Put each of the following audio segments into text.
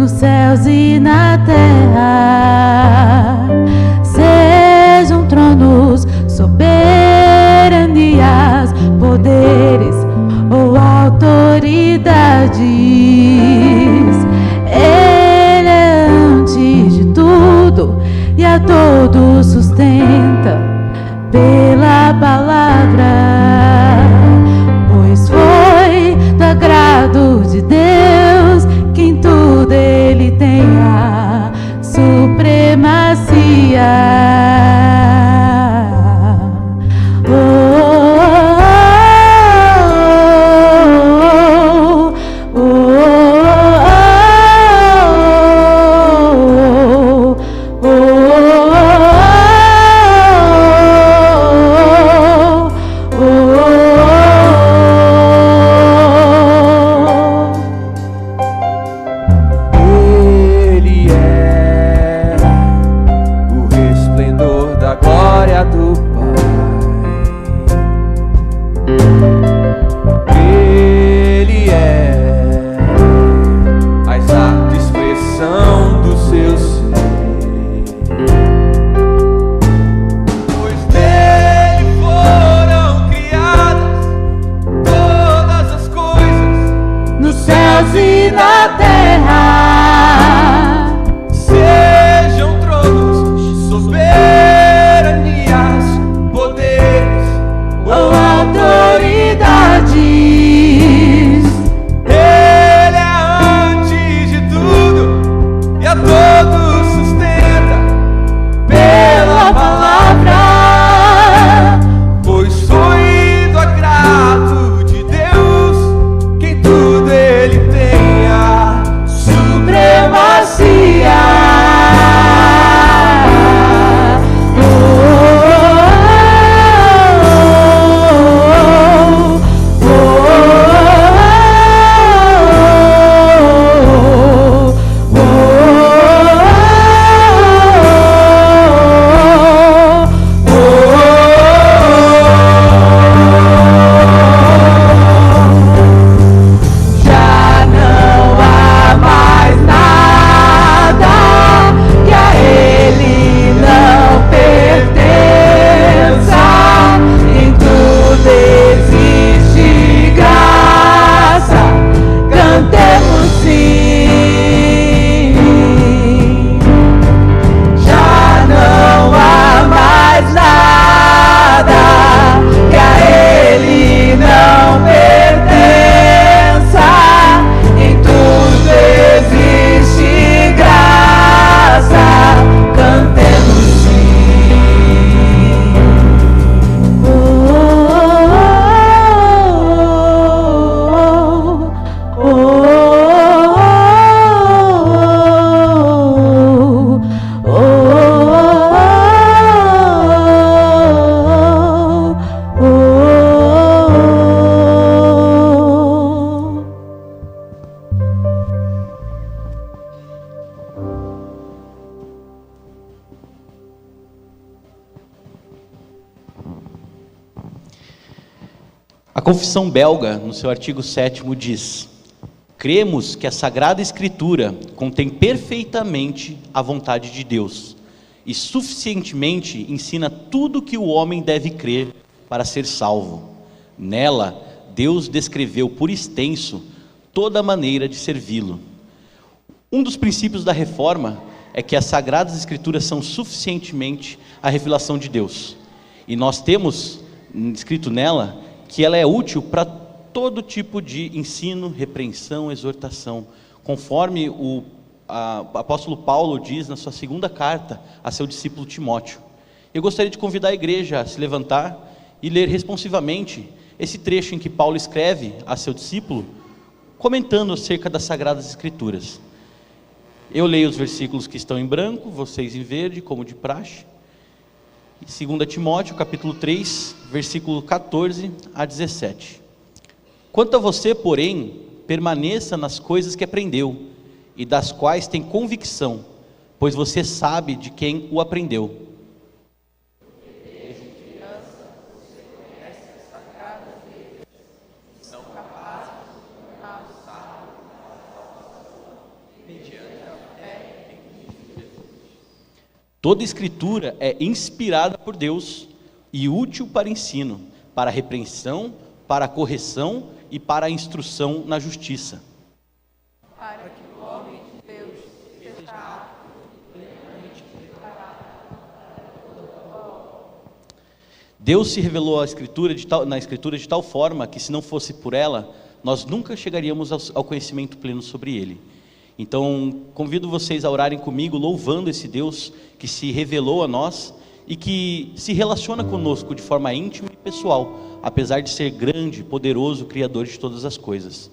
nos céus e na terra. Sejam tronos, soberanias, poderes ou autoridades. Ele é antes de tudo e a todos sustenta pela palavra, pois foi do agrado de Deus que em tudo ele tem a supremacia. A Confissão Belga, no seu artigo 7º, diz: cremos que a Sagrada Escritura contém perfeitamente a vontade de Deus e suficientemente ensina tudo que o homem deve crer para ser salvo. Nela, Deus descreveu por extenso toda a maneira de servi-lo. Um dos princípios da Reforma é que as Sagradas Escrituras são suficientemente a revelação de Deus. E nós temos escrito nela que ela é útil para todo tipo de ensino, repreensão, exortação, conforme o apóstolo Paulo diz na sua segunda carta a seu discípulo Timóteo. Eu gostaria de convidar a igreja a se levantar e ler responsivamente esse trecho em que Paulo escreve a seu discípulo, comentando acerca das Sagradas Escrituras. Eu leio os versículos que estão em branco, vocês em verde, como de praxe. 2 Timóteo, capítulo 3, versículo 14 a 17. Quanto a você, porém, permaneça nas coisas que aprendeu e das quais tem convicção, pois você sabe de quem o aprendeu. Mediante Toda escritura é inspirada por Deus e útil para ensino, para a repreensão, para a correção e para a instrução na justiça. Para que o homem de Deus seja apto e plenamente preparado. Deus se revelou na Escritura de tal forma que, se não fosse por ela, nós nunca chegaríamos ao conhecimento pleno sobre Ele. Então, convido vocês a orarem comigo, louvando esse Deus que se revelou a nós e que se relaciona conosco de forma íntima e pessoal, apesar de ser grande, poderoso, Criador de todas as coisas.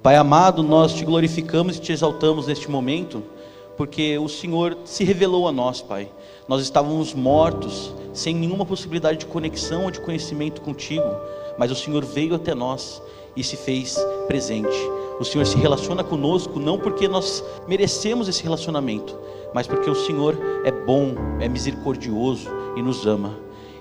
Pai amado, nós te glorificamos e te exaltamos neste momento, porque o Senhor se revelou a nós, Pai. Nós estávamos mortos, sem nenhuma possibilidade de conexão ou de conhecimento contigo, mas o Senhor veio até nós e se fez presente. O Senhor se relaciona conosco não porque nós merecemos esse relacionamento, mas porque o Senhor é bom, é misericordioso e nos ama.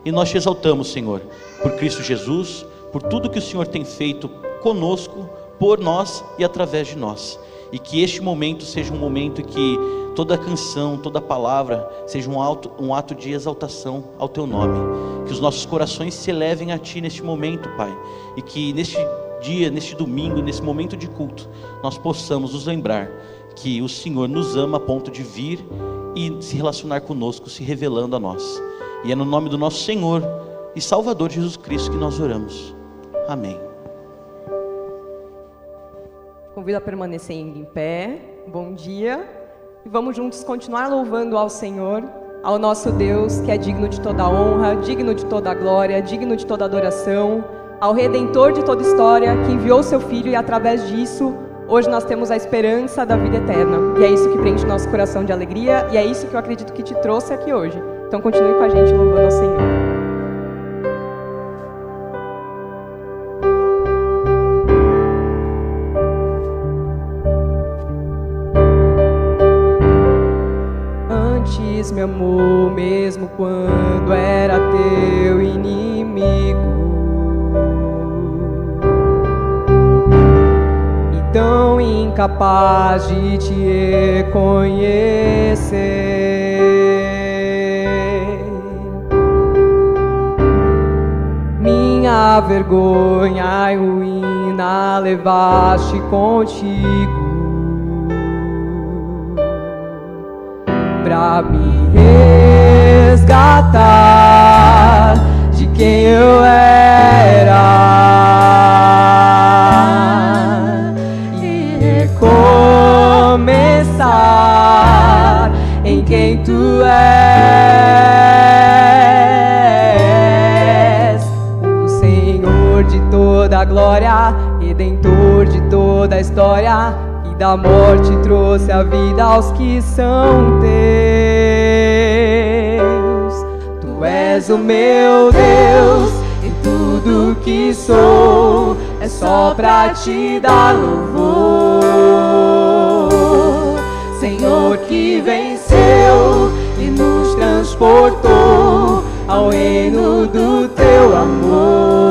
E nós te exaltamos, Senhor, por Cristo Jesus, por tudo que o Senhor tem feito conosco, por nós e através de nós. E que este momento seja um momento em que toda canção, toda palavra seja um ato de exaltação ao Teu nome. Que os nossos corações se elevem a Ti neste momento, Pai. E que neste dia, neste domingo, nesse momento de culto, nós possamos nos lembrar que o Senhor nos ama a ponto de vir e se relacionar conosco, se revelando a nós. E é no nome do nosso Senhor e Salvador Jesus Cristo que nós oramos. Amém. Convido a permanecer em pé. Bom dia. E vamos juntos continuar louvando ao Senhor, ao nosso Deus, que é digno de toda honra, digno de toda glória, digno de toda adoração, ao Redentor de toda história, que enviou seu Filho, e através disso, hoje nós temos a esperança da vida eterna. E é isso que preenche nosso coração de alegria, e é isso que eu acredito que te trouxe aqui hoje. Então continue com a gente louvando ao Senhor. Me amou mesmo quando era teu inimigo, e tão incapaz de te reconhecer. Minha vergonha e ruína levaste contigo pra me resgatar de quem eu era e recomeçar em quem tu és, o Senhor de toda glória, Redentor de toda a história, da morte trouxe a vida aos que são teus. Tu és o meu Deus, e tudo que sou é só pra te dar louvor. Senhor que venceu e nos transportou ao reino do teu amor.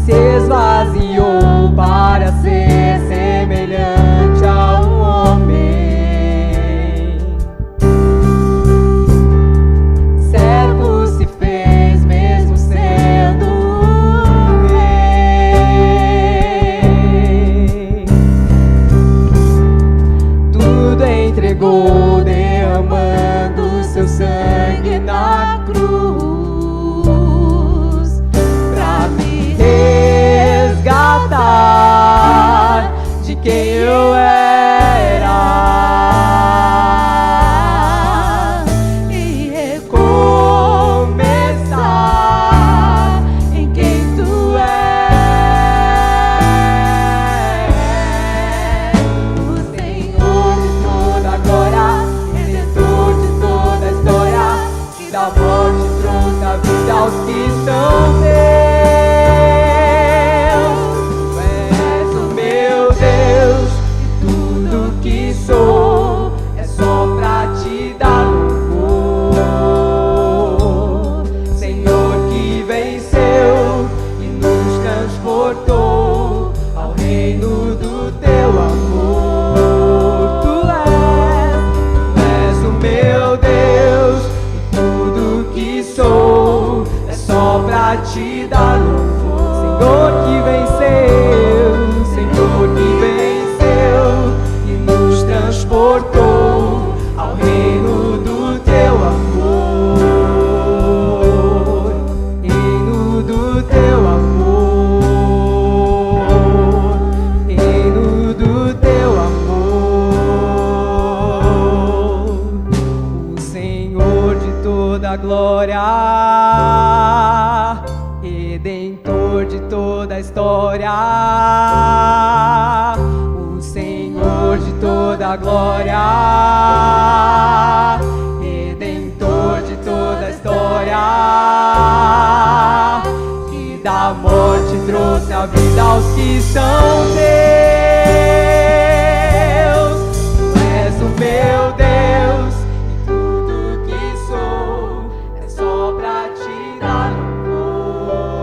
Esvaziou para ser semelhante a um homem. Servo se fez mesmo sendo rei. Tudo entregou, derramando seu sangue na cruz. De quem eu era e recomeçar em quem tu és, o Senhor de toda a glória, Redentor de toda a história, que da morte trouxe a vida aos que são teus. Tu o Senhor de toda glória, Redentor de toda a história, que da morte trouxe a vida aos que são teus. Tu és o meu Deus, e tudo que sou é só pra te dar louvor.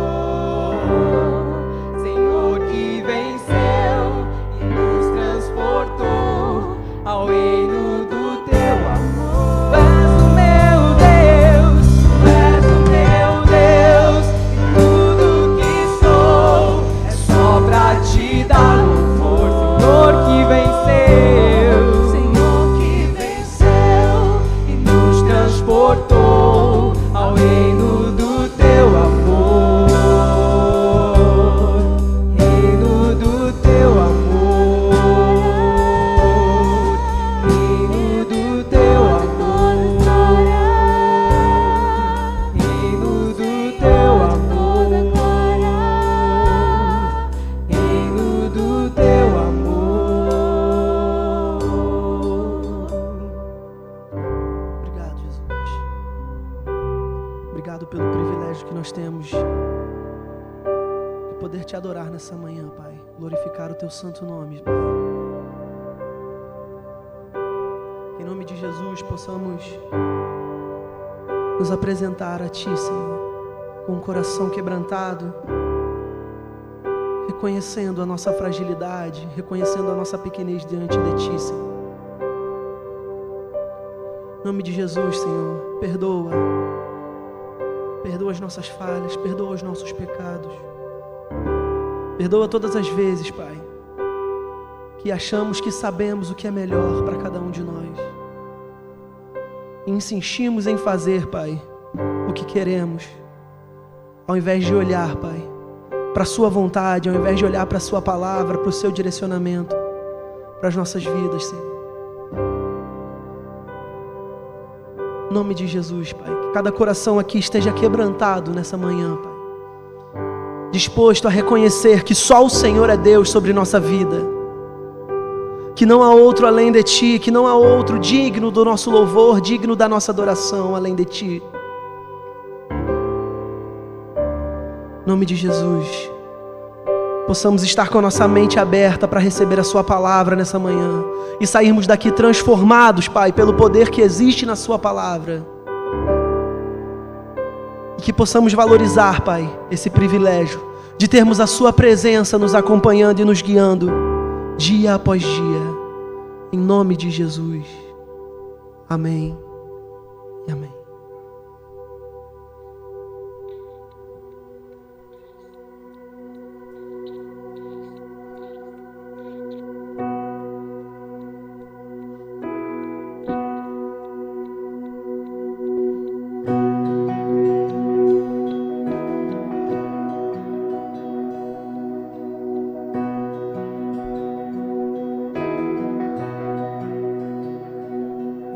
Senhor que venceu e nos transportou ao reino do teu amor. Tu és o meu Deus, tu és o meu Deus, e tudo que sou é só pra te dar louvor. Senhor que venceu, Senhor que venceu e nos transportou ao reino do teu amor. Reino do teu amor, reino do teu amor, reino do teu amor, reino do teu amor. Obrigado, Jesus. Obrigado pelo privilégio que nós temos de poder te adorar nessa manhã, Pai. Glorificar o teu santo nome, Pai. Em nome de Jesus, possamos nos apresentar a Ti, Senhor, com um coração quebrantado, reconhecendo a nossa fragilidade, reconhecendo a nossa pequenez diante de Ti, Senhor. Em nome de Jesus, Senhor, perdoa as nossas falhas, perdoa os nossos pecados. Perdoa todas as vezes, Pai, que achamos que sabemos o que é melhor para cada um de nós. E insistimos em fazer, Pai, o que queremos, ao invés de olhar, Pai, para a Sua vontade, ao invés de olhar para a Sua palavra, para o Seu direcionamento, para as nossas vidas, Senhor. Em nome de Jesus, Pai, que cada coração aqui esteja quebrantado nessa manhã, Pai, disposto a reconhecer que só o Senhor é Deus sobre nossa vida, que não há outro além de Ti, que não há outro digno do nosso louvor, digno da nossa adoração além de Ti. Em nome de Jesus, possamos estar com a nossa mente aberta para receber a Sua palavra nessa manhã e sairmos daqui transformados, Pai, pelo poder que existe na Sua palavra. E que possamos valorizar, Pai, esse privilégio de termos a Sua presença nos acompanhando e nos guiando dia após dia, em nome de Jesus. Amém e amém.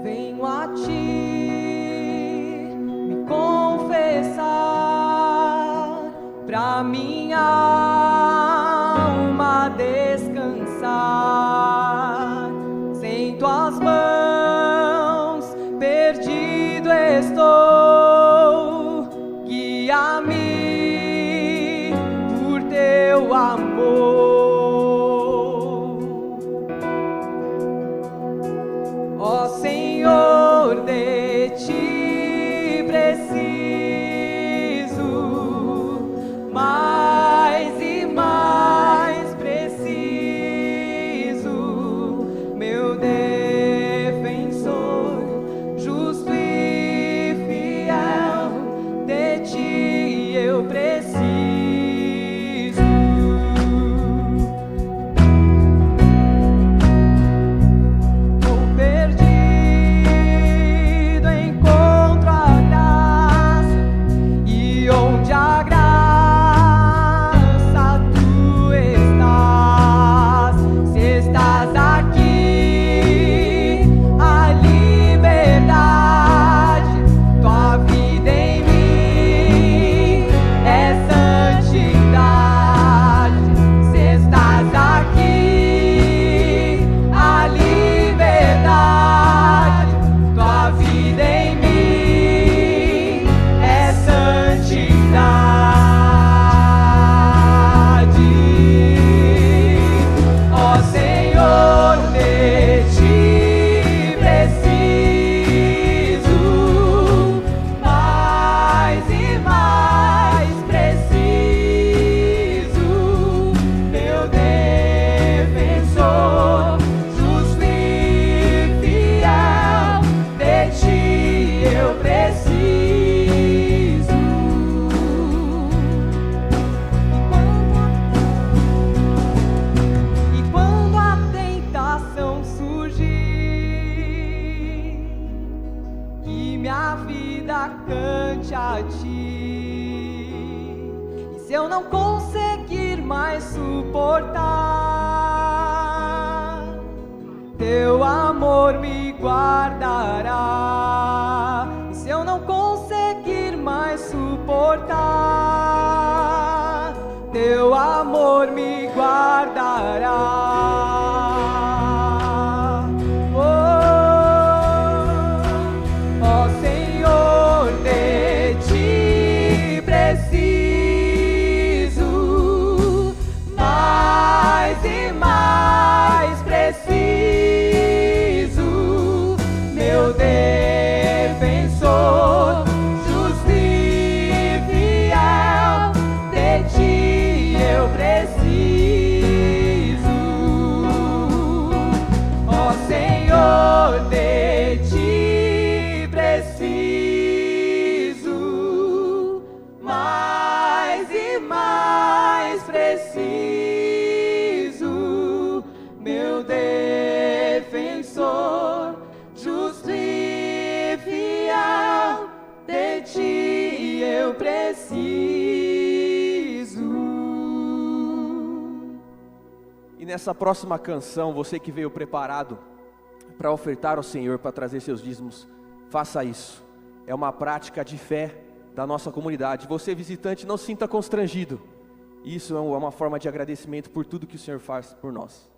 Venho a Ti, eu não conseguir mais suportar, teu amor me guardará. E se eu não conseguir mais suportar, teu amor me guardará. Ó Senhor, de ti preciso, mais e mais preciso, meu defensor, justo e fiel, de ti eu preciso. Ó Senhor, de ti preciso, mais e mais preciso, meu defensor, justo e fiel, de ti eu preciso. E nessa próxima canção, você que veio preparado para ofertar ao Senhor, para trazer seus dízimos, faça isso. É uma prática de fé da nossa comunidade. Você, visitante, não se sinta constrangido. Isso é uma forma de agradecimento por tudo que o Senhor faz por nós.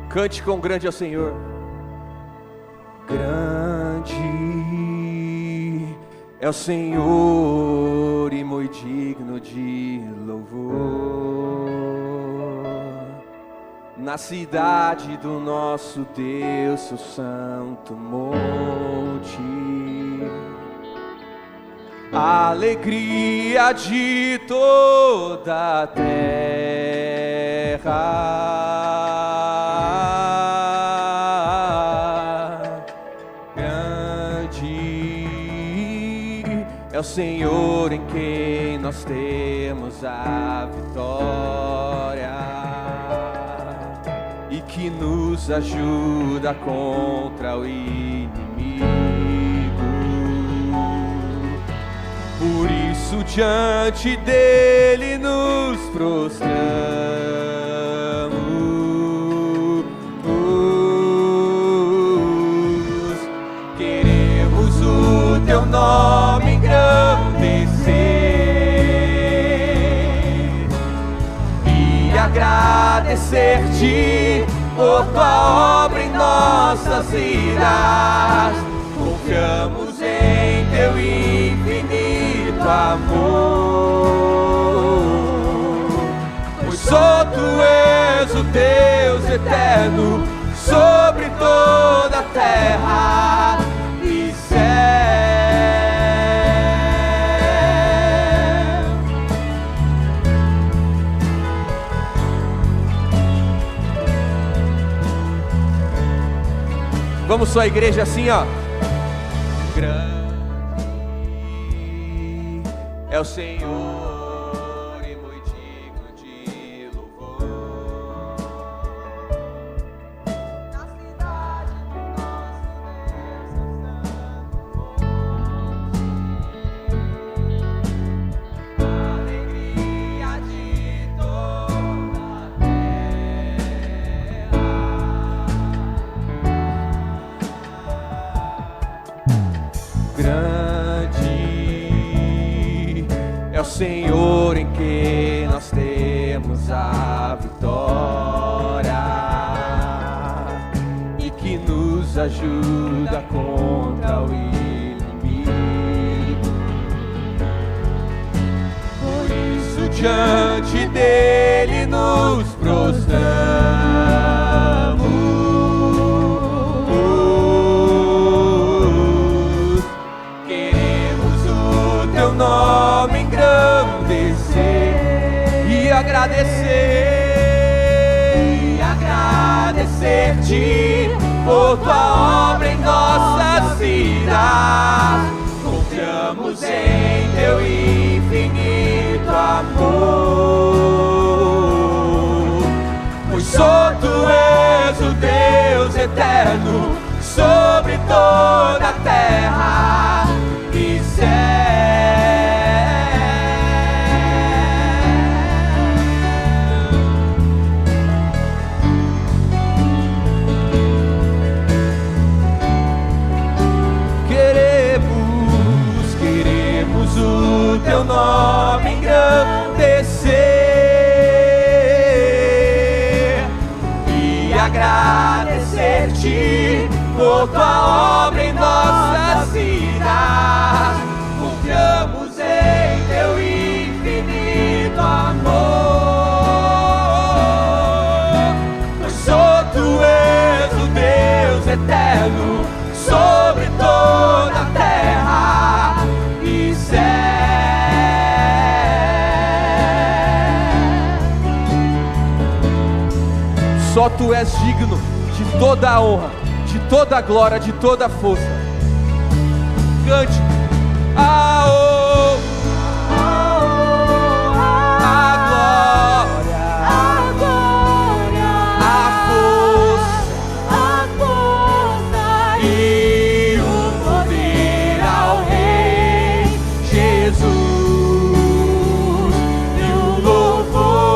Cante com grande ao Senhor. Grande é o Senhor e muito digno de louvor. Na cidade do nosso Deus, seu santo monte, a alegria de toda a terra. É o Senhor em quem nós temos a vitória e que nos ajuda contra o inimigo. Por isso diante dele nos prostramos, queremos o teu nome engrandecer e agradecer-te por tua obra em nossas vidas. Confiamos em teu infinito amor, pois só tu és o Deus eterno sobre toda a terra e céu. Vamos só, igreja, assim, ó. Grande é o Senhor e muito digno de louvor. Na cidade do nosso Deus, a alegria de toda a terra. Grande é o Senhor em que nós temos a vitória e que nos ajuda contra o inimigo. Por isso diante dele nos prostramos, teu nome engrandecer e agradecer-te por tua obra em nossas vidas. confiamos em teu infinito amor, pois só tu és o Deus eterno sobre toda a terra e céu. Queremos o teu nome engrandecer e agradecer-te por tua obra em nossas vidas. Confiamos em teu infinito amor, pois só tu és o Deus eterno sobre toda a terra e céu. Só tu és digno de toda a honra, de toda a glória, de toda a força. Cante a honra, a glória, a força e o poder ao Rei Jesus e o louvor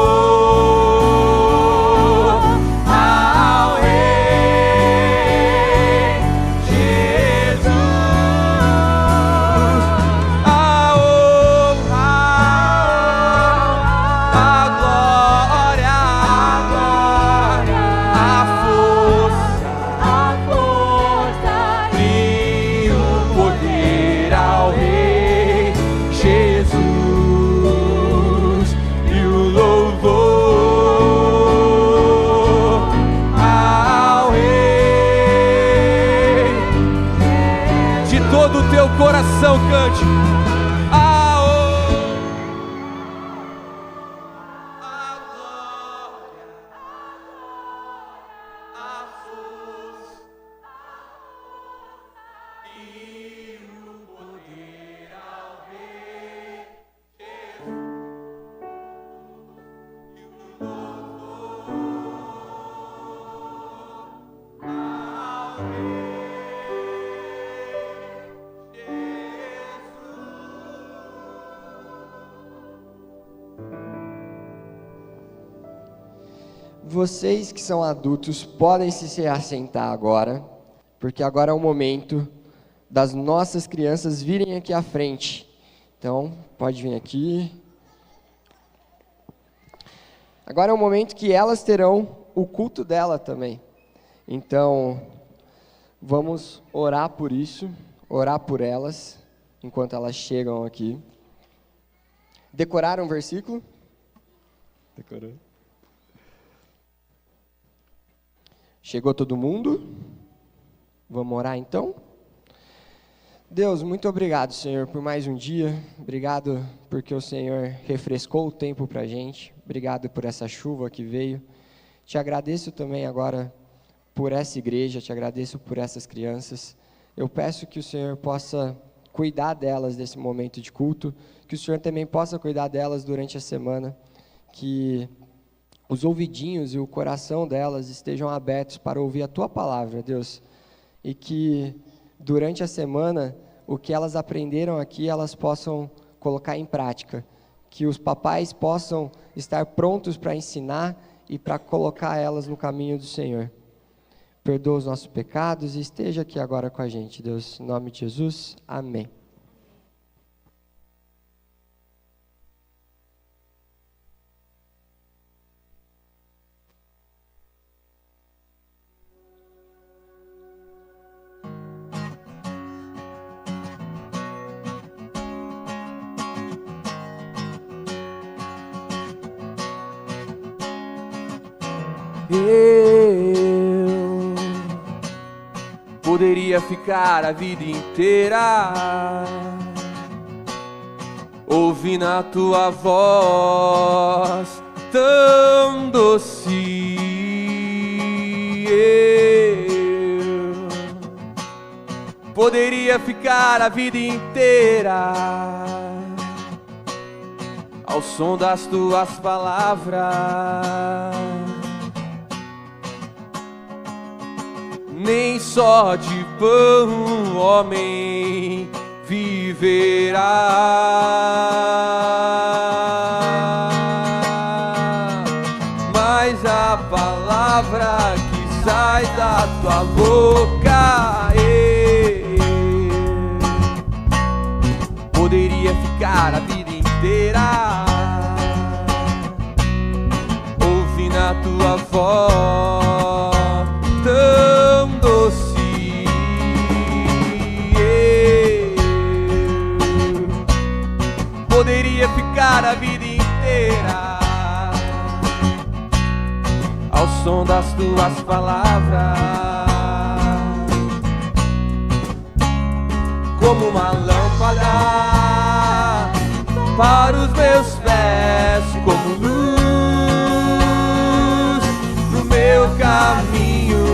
ao Rei Jesus. A honra, a glória, a força e o poder ao Rei Jesus e o louvor ao Rei. De todo o teu coração cante a honra, a glória, a força e o poder ao Rei Jesus e o louvor ao Rei Vocês que são adultos podem se assentar agora, porque agora é o momento das nossas crianças virem aqui à frente. Então, pode vir aqui. Agora é o momento que elas terão o culto dela também. Então, vamos orar por isso, orar por elas, enquanto elas chegam aqui. Decoraram um versículo? Decorou. Chegou todo mundo? Vamos orar então? Deus, muito obrigado, Senhor, por mais um dia. Obrigado porque o Senhor refrescou o tempo para a gente. Obrigado por essa chuva que veio. Te agradeço também agora por essa igreja, te agradeço por essas crianças. Eu peço que o Senhor possa cuidar delas nesse momento de culto, que o Senhor também possa cuidar delas durante a semana, que os ouvidinhos e o coração delas estejam abertos para ouvir a Tua palavra, Deus, e que durante a semana o que elas aprenderam aqui elas possam colocar em prática, que os papais possam estar prontos para ensinar e para colocar elas no caminho do Senhor. Perdoa os nossos pecados e esteja aqui agora com a gente, Deus, em nome de Jesus, amém. Eu poderia ficar a vida inteira ouvindo a tua voz tão doce. Eu Poderia ficar a vida inteira ao som das tuas palavras. Nem só de pão o homem viverá, mas a palavra que sai da tua boca poderia ficar a vida inteira ouvindo a tua voz tão doce. Poderia ficar a vida inteira ao som das tuas palavras, como uma lâmpada para os meus pés, como luz no meu caminho.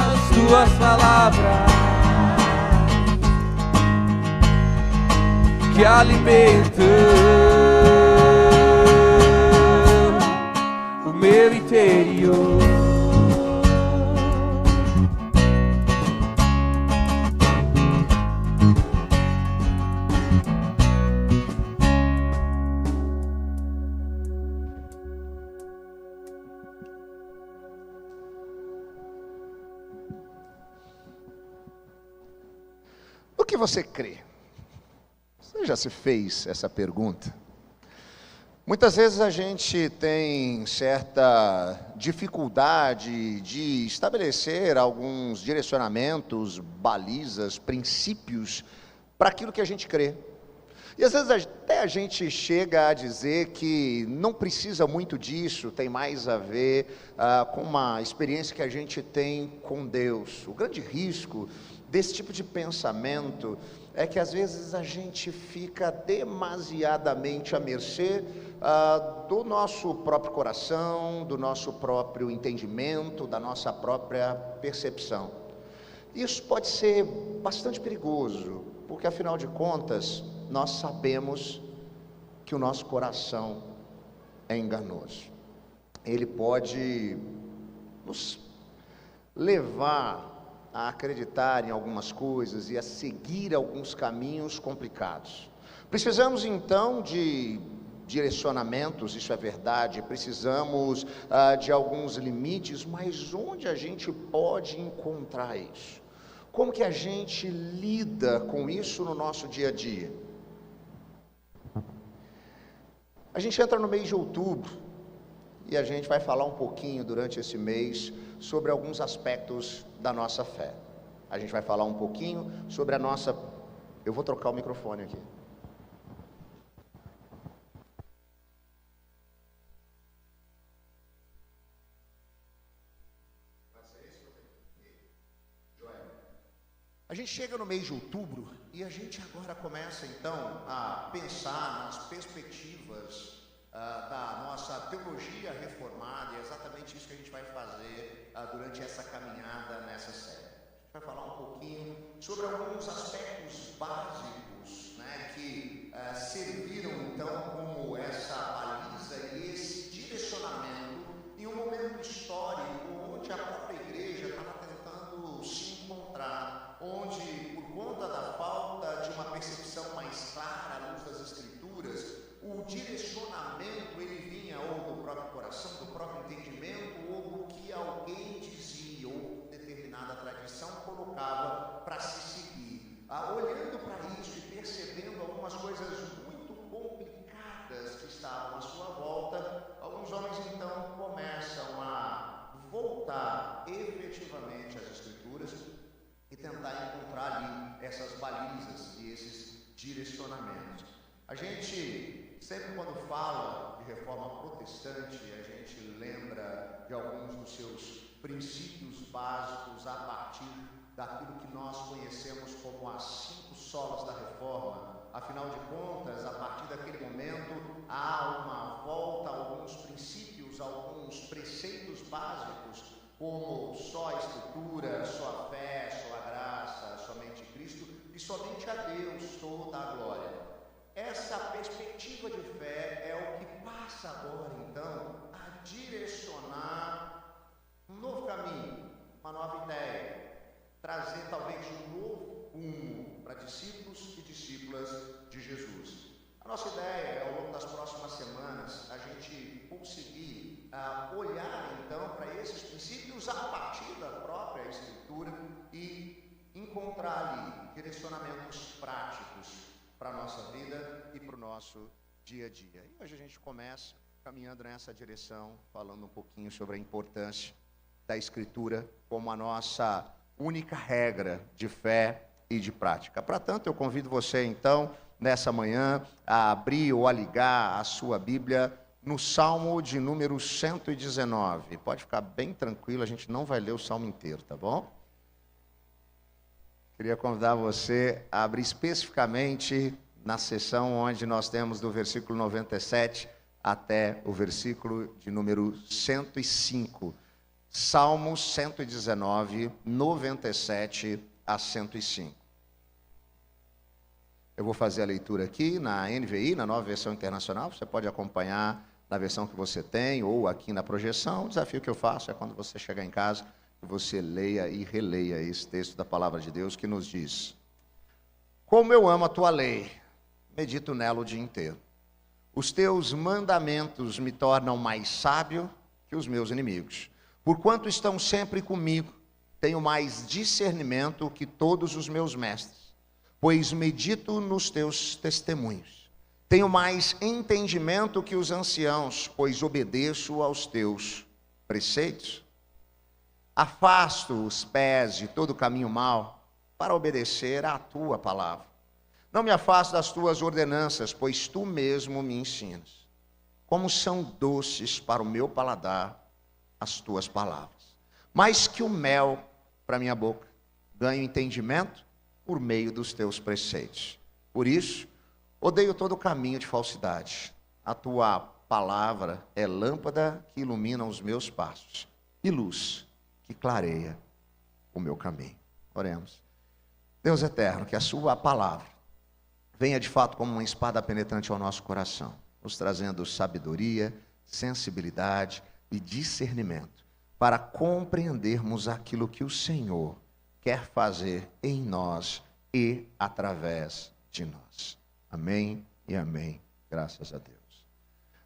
As tuas palavras que alimentam o meu interior. O que você crê? Você já se fez essa pergunta? Muitas vezes a gente tem certa dificuldade de estabelecer alguns direcionamentos, balizas, princípios para aquilo que a gente crê. E às vezes até a gente chega a dizer que não precisa muito disso, tem mais a ver com uma experiência que a gente tem com Deus. O grande risco desse tipo de pensamento é que às vezes a gente fica demasiadamente à mercê do nosso próprio coração, do nosso próprio entendimento, da nossa própria percepção. Isso pode ser bastante perigoso, porque afinal de contas, nós sabemos que o nosso coração é enganoso. Ele pode nos levar a acreditar em algumas coisas e a seguir alguns caminhos complicados. Precisamos então de direcionamentos, isso é verdade, precisamos de alguns limites, mas onde a gente pode encontrar isso? Como que a gente lida com isso no nosso dia a dia? A gente entra no mês de outubro e a gente vai falar um pouquinho durante esse mês sobre alguns aspectos da nossa fé. A gente vai falar um pouquinho sobre a nossa... Eu vou trocar o microfone aqui. A gente chega no mês de outubro e a gente agora começa então a pensar nas perspectivas da nossa teologia reformada, e é exatamente isso que a gente vai fazer durante essa caminhada nessa série. A gente vai falar um pouquinho sobre alguns aspectos básicos, né, que serviram então como essa baliza e esse direcionamento em um momento histórico onde a própria igreja estava tentando se encontrar, onde por conta da falta de uma percepção mais clara à luz das Escrituras, o direcionamento ele vinha ou do próprio coração, do próprio entendimento, ou do que alguém dizia, ou determinada tradição colocava para se seguir. Olhando para isso e percebendo algumas coisas muito complicadas que estavam à sua volta, alguns homens então começam a voltar efetivamente às Escrituras e tentar encontrar ali essas balizas e esses direcionamentos. A gente, sempre quando fala de reforma protestante, a gente lembra de alguns dos seus princípios básicos a partir daquilo que nós conhecemos como as 5 solas da reforma. Afinal de contas, a partir daquele momento, há uma volta a alguns princípios, a alguns preceitos básicos como só a Escritura, só a fé, só a graça, somente Cristo e somente a Deus toda a glória. Essa perspectiva de fé é o que passa agora, então, a direcionar um novo caminho, uma nova ideia, trazer talvez um novo rumo para discípulos e discípulas de Jesus. A nossa ideia é, ao longo das próximas semanas, a gente conseguir olhar então para esses princípios a partir da própria Escritura e encontrar ali direcionamentos práticos para a nossa vida e para o nosso dia a dia. E hoje a gente começa caminhando nessa direção, falando um pouquinho sobre a importância da Escritura como a nossa única regra de fé e de prática. Para tanto, eu convido você então, nessa manhã, a abrir ou a ligar a sua Bíblia no Salmo de número 119. Pode ficar bem tranquilo, a gente não vai ler o Salmo inteiro, tá bom? Queria convidar você a abrir especificamente na seção onde nós temos do versículo 97 até o versículo de número 105. Salmo 119, 97 a 105. Eu vou fazer a leitura aqui na NVI, na Nova Versão Internacional. Você pode acompanhar na versão que você tem ou aqui na projeção. O desafio que eu faço é quando você chegar em casa, que você leia e releia esse texto da Palavra de Deus que nos diz: como eu amo a tua lei, medito nela o dia inteiro. Os teus mandamentos me tornam mais sábio que os meus inimigos. Porquanto estão sempre comigo, tenho mais discernimento que todos os meus mestres, pois medito nos teus testemunhos. Tenho mais entendimento que os anciãos, pois obedeço aos teus preceitos. Afasto os pés de todo caminho mau, para obedecer à tua palavra. Não me afasto das tuas ordenanças, pois tu mesmo me ensinas. Como são doces para o meu paladar as tuas palavras. Mais que o mel para minha boca, ganho entendimento por meio dos teus preceitos. Por isso, odeio todo caminho de falsidade. A tua palavra é lâmpada que ilumina os meus passos e luz que clareia o meu caminho. Oremos. Deus eterno, que a sua palavra venha de fato como uma espada penetrante ao nosso coração, nos trazendo sabedoria, sensibilidade e discernimento para compreendermos aquilo que o Senhor quer fazer em nós e através de nós. Amém e amém. Graças a Deus.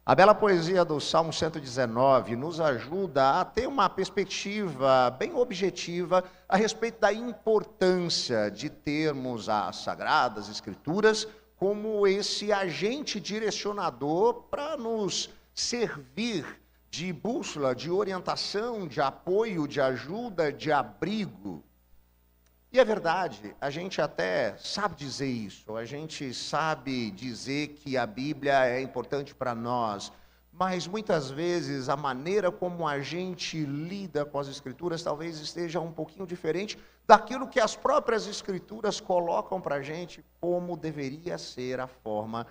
A bela poesia do Salmo 119 nos ajuda a ter uma perspectiva bem objetiva a respeito da importância de termos as Sagradas Escrituras como esse agente direcionador para nos servir de bússola, de orientação, de apoio, de ajuda, de abrigo. E é verdade, a gente até sabe dizer isso, a gente sabe dizer que a Bíblia é importante para nós, mas muitas vezes a maneira como a gente lida com as Escrituras talvez esteja um pouquinho diferente daquilo que as próprias Escrituras colocam para a gente como deveria ser a forma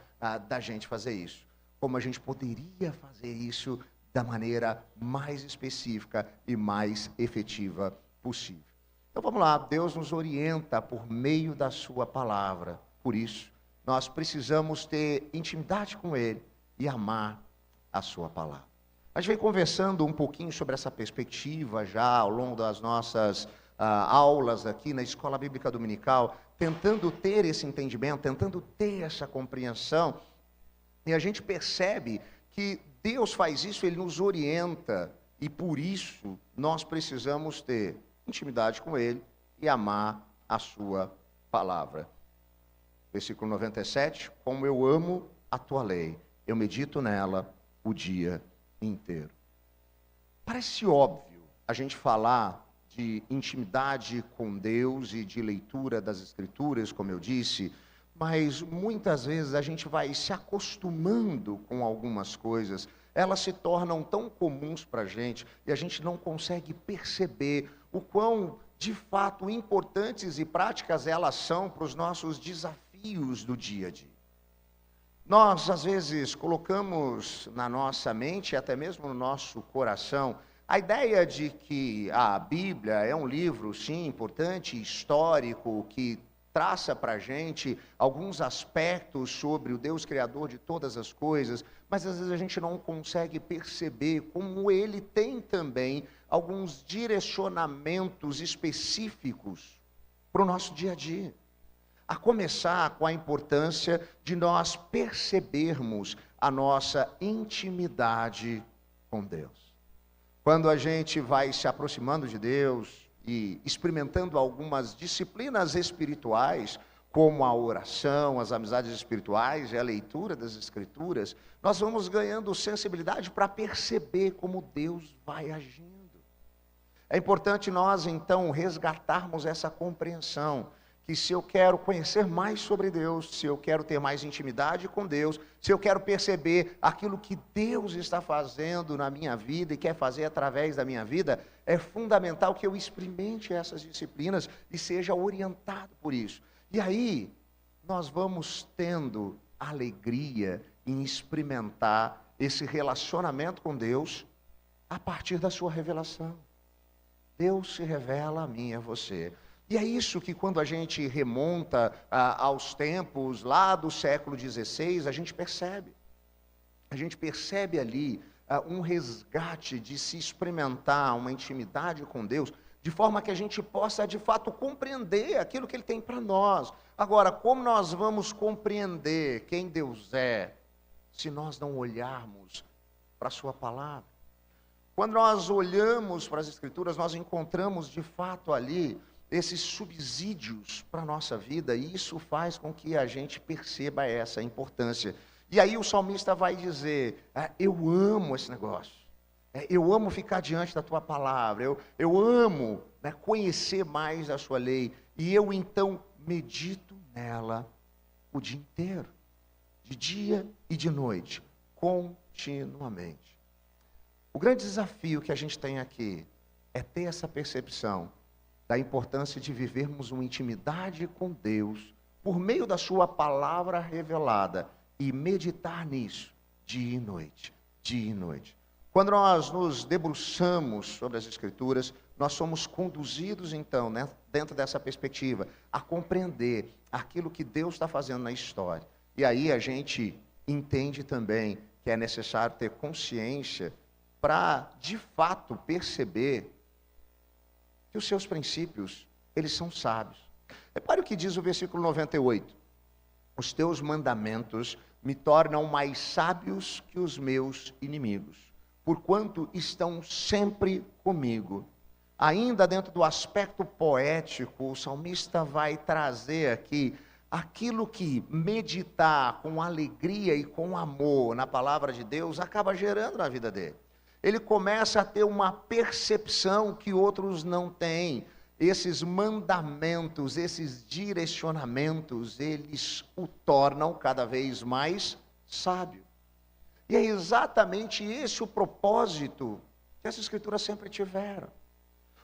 da gente fazer isso, como a gente poderia fazer isso da maneira mais específica e mais efetiva possível. Então vamos lá, Deus nos orienta por meio da sua palavra. Por isso, nós precisamos ter intimidade com Ele e amar a sua palavra. A gente vem conversando um pouquinho sobre essa perspectiva já ao longo das nossas aulas aqui na Escola Bíblica Dominical, tentando ter esse entendimento, tentando ter essa compreensão, e a gente percebe que Deus faz isso, Ele nos orienta, e por isso nós precisamos ter intimidade com Ele e amar a sua palavra. Versículo 97, como eu amo a tua lei, eu medito nela o dia inteiro. Parece óbvio a gente falar de intimidade com Deus e de leitura das Escrituras, como eu disse, mas muitas vezes a gente vai se acostumando com algumas coisas, elas se tornam tão comuns para a gente e a gente não consegue perceber o quão, de fato, importantes e práticas elas são para os nossos desafios do dia a dia. Nós, às vezes, colocamos na nossa mente, até mesmo no nosso coração, A ideia de que a Bíblia é um livro, sim, importante, histórico, que traça para a gente alguns aspectos sobre o Deus Criador de todas as coisas, mas às vezes a gente não consegue perceber como ele tem também alguns direcionamentos específicos para o nosso dia a dia. A começar com a importância de nós percebermos a nossa intimidade com Deus. Quando a gente vai se aproximando de Deus e experimentando algumas disciplinas espirituais, como a oração, as amizades espirituais e a leitura das Escrituras, nós vamos ganhando sensibilidade para perceber como Deus vai agindo. É importante nós, então, resgatarmos essa compreensão, que se eu quero conhecer mais sobre Deus, se eu quero ter mais intimidade com Deus, se eu quero perceber aquilo que Deus está fazendo na minha vida e quer fazer através da minha vida, é fundamental que eu experimente essas disciplinas e seja orientado por isso. E aí, nós vamos tendo alegria em experimentar esse relacionamento com Deus a partir da sua revelação. Deus se revela a mim e a você. E é isso que quando a gente remonta aos tempos lá do século XVI, a gente percebe. A gente percebe ali um resgate de se experimentar uma intimidade com Deus, de forma que a gente possa de fato compreender aquilo que Ele tem para nós. Agora, como nós vamos compreender quem Deus é, se nós não olharmos para a Sua palavra? Quando nós olhamos para as Escrituras, nós encontramos de fato ali esses subsídios para a nossa vida, e isso faz com que a gente perceba essa importância. E aí o salmista vai dizer, eu amo esse negócio, eu amo ficar diante da tua palavra, eu amo conhecer mais a sua lei, e eu então medito nela o dia inteiro, de dia e de noite, continuamente. O grande desafio que a gente tem aqui é ter essa percepção da importância de vivermos uma intimidade com Deus por meio da sua palavra revelada e meditar nisso dia e noite, dia e noite. Quando nós nos debruçamos sobre as Escrituras, nós somos conduzidos então, dentro dessa perspectiva, a compreender aquilo que Deus está fazendo na história. E aí a gente entende também que é necessário ter consciência para, de fato, perceber que os seus princípios, eles são sábios. Repare o que diz o versículo 98. Os teus mandamentos me tornam mais sábios que os meus inimigos, porquanto estão sempre comigo. Ainda dentro do aspecto poético, o salmista vai trazer aqui aquilo que meditar com alegria e com amor na palavra de Deus acaba gerando na vida dele. Ele começa a ter uma percepção que outros não têm. Esses mandamentos, esses direcionamentos, eles o tornam cada vez mais sábio. E é exatamente esse o propósito que as Escrituras sempre tiveram.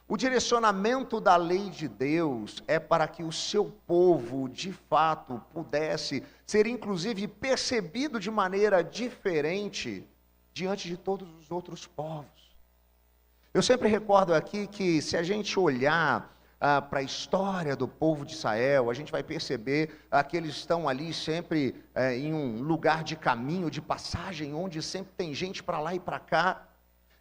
O direcionamento da lei de Deus é para que o seu povo, de fato, pudesse ser, inclusive, percebido de maneira diferente diante de todos os outros povos. Eu sempre recordo aqui que se a gente olhar para a história do povo de Israel, a gente vai perceber que eles estão ali sempre em um lugar de caminho, de passagem, onde sempre tem gente para lá e para cá.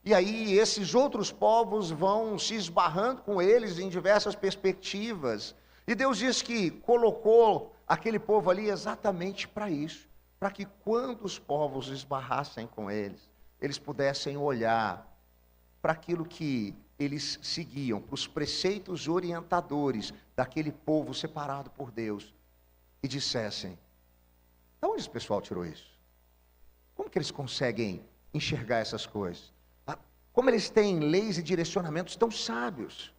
E aí esses outros povos vão se esbarrando com eles em diversas perspectivas. E Deus diz que colocou aquele povo ali exatamente para isso, para que quando os povos esbarrassem com eles, eles pudessem olhar para aquilo que eles seguiam, para os preceitos orientadores daquele povo separado por Deus, e dissessem, de onde esse pessoal tirou isso? Como que eles conseguem enxergar essas coisas? Como eles têm leis e direcionamentos tão sábios?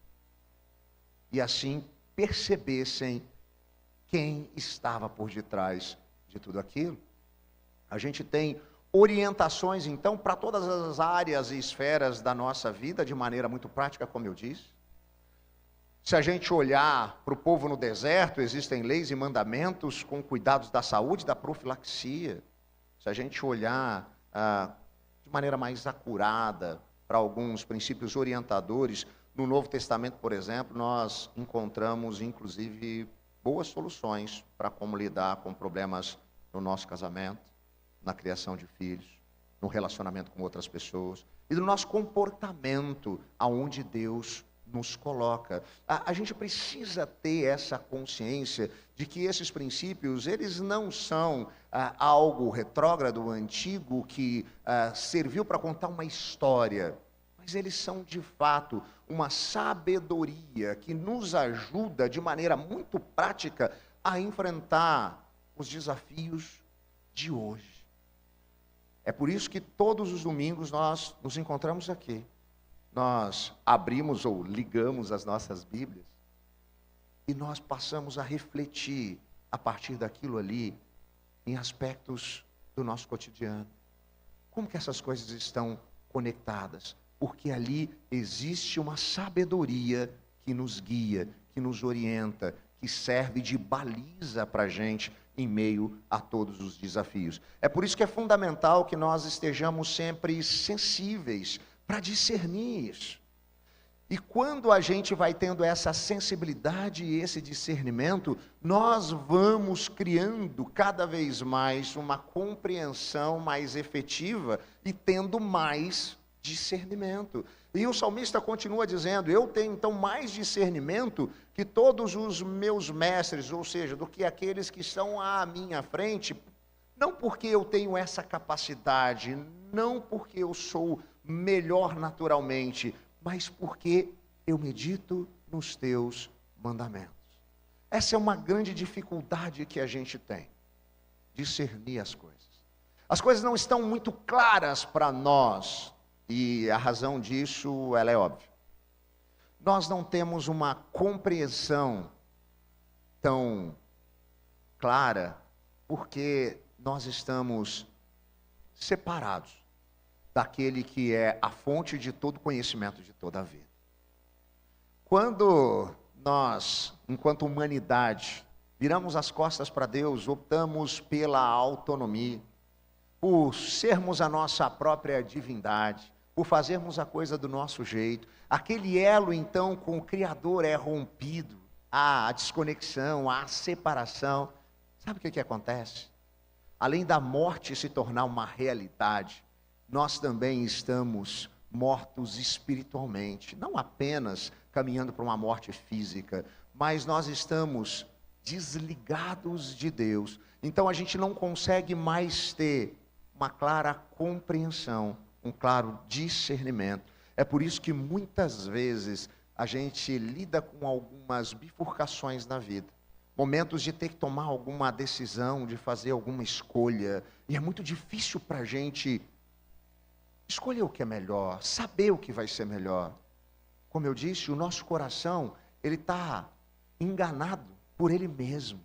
E assim percebessem quem estava por detrás de tudo aquilo. A gente tem orientações, então, para todas as áreas e esferas da nossa vida, de maneira muito prática, como eu disse. Se a gente olhar para o povo no deserto, existem leis e mandamentos com cuidados da saúde e da profilaxia. Se a gente olhar de maneira mais acurada para alguns princípios orientadores, no Novo Testamento, por exemplo, nós encontramos, inclusive, boas soluções para como lidar com problemas no nosso casamento, na criação de filhos, no relacionamento com outras pessoas e no nosso comportamento aonde Deus nos coloca. A gente precisa ter essa consciência de que esses princípios, eles não são algo retrógrado, antigo, que serviu para contar uma história, mas eles são de fato uma sabedoria que nos ajuda de maneira muito prática a enfrentar os desafios de hoje. É por isso que todos os domingos nós nos encontramos aqui. Nós abrimos ou ligamos as nossas Bíblias e nós passamos a refletir a partir daquilo ali em aspectos do nosso cotidiano. Como que essas coisas estão conectadas? Porque ali existe uma sabedoria que nos guia, que nos orienta, que serve de baliza para a gente em meio a todos os desafios. É por isso que é fundamental que nós estejamos sempre sensíveis para discernir isso. E quando a gente vai tendo essa sensibilidade e esse discernimento, nós vamos criando cada vez mais uma compreensão mais efetiva e tendo mais discernimento. E o salmista continua dizendo: eu tenho então mais discernimento que todos os meus mestres, ou seja, do que aqueles que estão à minha frente, não porque eu tenho essa capacidade, não porque eu sou melhor naturalmente, mas porque eu medito nos teus mandamentos. Essa é uma grande dificuldade que a gente tem, discernir as coisas. As coisas não estão muito claras para nós, e a razão disso, ela é óbvia. Nós não temos uma compreensão tão clara, porque nós estamos separados daquele que é a fonte de todo conhecimento de toda a vida. Quando nós, enquanto humanidade, viramos as costas para Deus, optamos pela autonomia, por sermos a nossa própria divindade, por fazermos a coisa do nosso jeito, aquele elo então com o Criador é rompido, há a desconexão, há a separação. Sabe o que acontece? Além da morte se tornar uma realidade, nós também estamos mortos espiritualmente, não apenas caminhando para uma morte física, mas nós estamos desligados de Deus. Então a gente não consegue mais ter uma clara compreensão, um claro discernimento. É por isso que muitas vezes a gente lida com algumas bifurcações na vida, momentos de ter que tomar alguma decisão, de fazer alguma escolha, e é muito difícil para a gente escolher o que é melhor, saber o que vai ser melhor. Como eu disse, o nosso coração, ele está enganado por ele mesmo.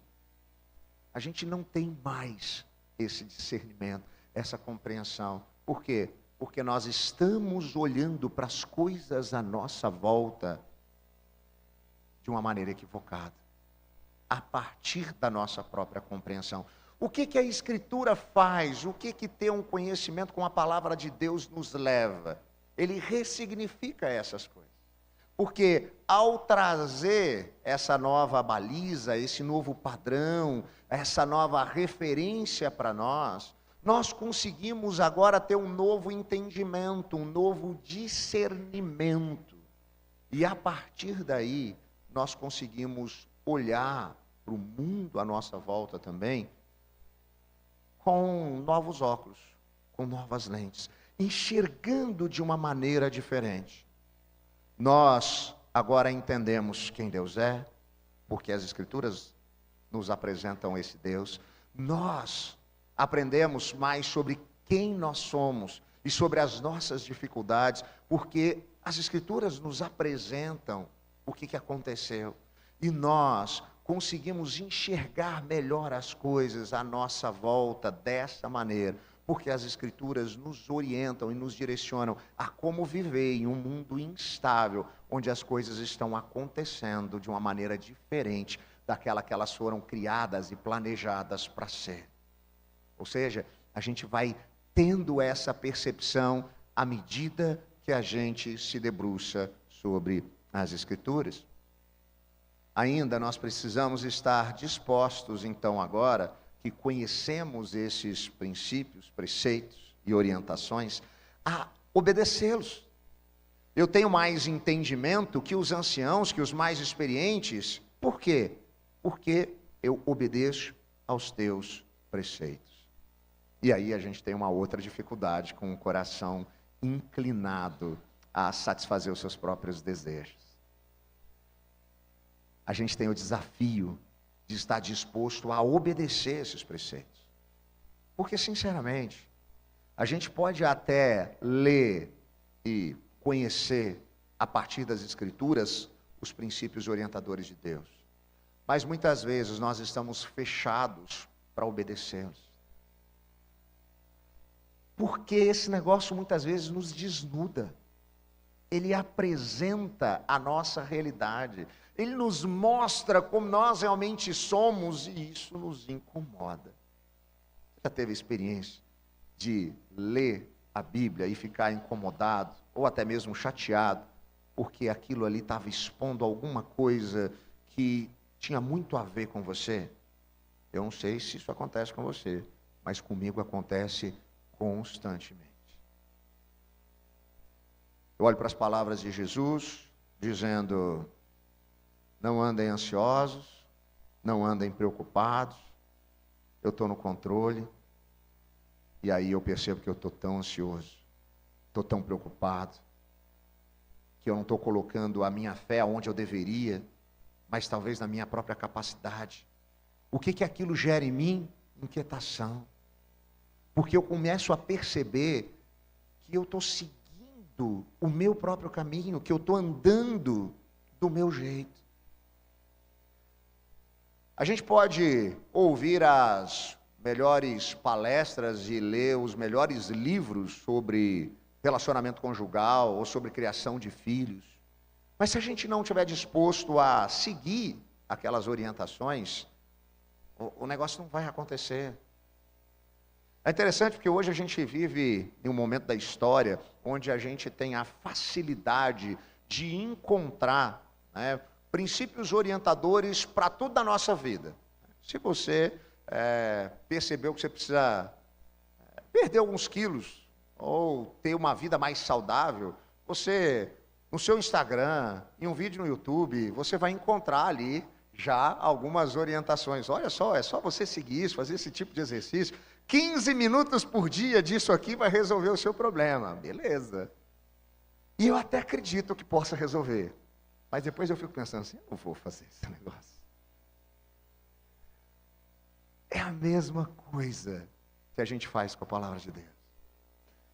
A gente não tem mais esse discernimento, essa compreensão. Por quê? Porque nós estamos olhando para as coisas à nossa volta de uma maneira equivocada, a partir da nossa própria compreensão. O que a Escritura faz? O que ter um conhecimento com a palavra de Deus nos leva? Ele ressignifica essas coisas. Porque ao trazer essa nova baliza, esse novo padrão, essa nova referência para nós, nós conseguimos agora ter um novo entendimento, um novo discernimento. E a partir daí, nós conseguimos olhar para o mundo à nossa volta também com novos óculos, com novas lentes, enxergando de uma maneira diferente. Nós agora entendemos quem Deus é, porque as Escrituras nos apresentam esse Deus. Nós aprendemos mais sobre quem nós somos e sobre as nossas dificuldades, porque as Escrituras nos apresentam o que aconteceu. E nós conseguimos enxergar melhor as coisas à nossa volta dessa maneira, porque as Escrituras nos orientam e nos direcionam a como viver em um mundo instável, onde as coisas estão acontecendo de uma maneira diferente daquela que elas foram criadas e planejadas para ser. Ou seja, a gente vai tendo essa percepção à medida que a gente se debruça sobre as Escrituras. Ainda nós precisamos estar dispostos, então, agora que conhecemos esses princípios, preceitos e orientações, a obedecê-los. Eu tenho mais entendimento que os anciãos, que os mais experientes. Por quê? Porque eu obedeço aos teus preceitos. E aí a gente tem uma outra dificuldade com o coração inclinado a satisfazer os seus próprios desejos. A gente tem o desafio de estar disposto a obedecer esses preceitos. Porque, sinceramente, a gente pode até ler e conhecer, a partir das Escrituras, os princípios orientadores de Deus. Mas muitas vezes nós estamos fechados para obedecê-los. Porque esse negócio muitas vezes nos desnuda. Ele apresenta a nossa realidade. Ele nos mostra como nós realmente somos e isso nos incomoda. Você já teve a experiência de ler a Bíblia e ficar incomodado ou até mesmo chateado porque aquilo ali estava expondo alguma coisa que tinha muito a ver com você? Eu não sei se isso acontece com você, mas comigo acontece constantemente. Eu olho para as palavras de Jesus, dizendo: não andem ansiosos, não andem preocupados, eu estou no controle. E aí eu percebo que eu estou tão ansioso, estou tão preocupado, que eu não estou colocando a minha fé onde eu deveria, mas talvez na minha própria capacidade. O que aquilo gera em mim? Inquietação. Porque eu começo a perceber que eu estou seguindo o meu próprio caminho, que eu estou andando do meu jeito. A gente pode ouvir as melhores palestras e ler os melhores livros sobre relacionamento conjugal ou sobre criação de filhos, mas se a gente não estiver disposto a seguir aquelas orientações, o negócio não vai acontecer. É interessante porque hoje a gente vive em um momento da história onde a gente tem a facilidade de encontrar, né, princípios orientadores para toda a nossa vida. Se você percebeu que você precisa perder alguns quilos ou ter uma vida mais saudável, você, no seu Instagram, em um vídeo no YouTube, você vai encontrar ali já algumas orientações. Olha só, é só você seguir isso, fazer esse tipo de exercício. 15 minutos por dia disso aqui vai resolver o seu problema. Beleza. E eu até acredito que possa resolver. Mas depois eu fico pensando assim, eu não vou fazer esse negócio. É a mesma coisa que a gente faz com a palavra de Deus.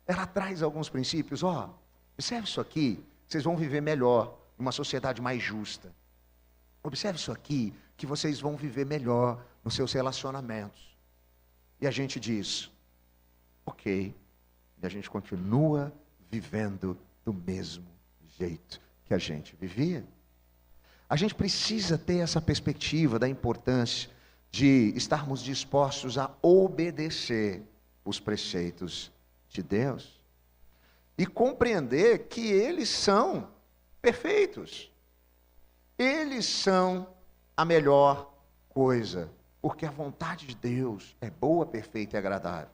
Ela traz alguns princípios. Observe isso aqui, vocês vão viver melhor, numa sociedade mais justa. Observe isso aqui, que vocês vão viver melhor nos seus relacionamentos. E a gente diz, ok, e a gente continua vivendo do mesmo jeito que a gente vivia. A gente precisa ter essa perspectiva da importância de estarmos dispostos a obedecer os preceitos de Deus e compreender que eles são perfeitos. Eles são a melhor coisa, porque a vontade de Deus é boa, perfeita e agradável.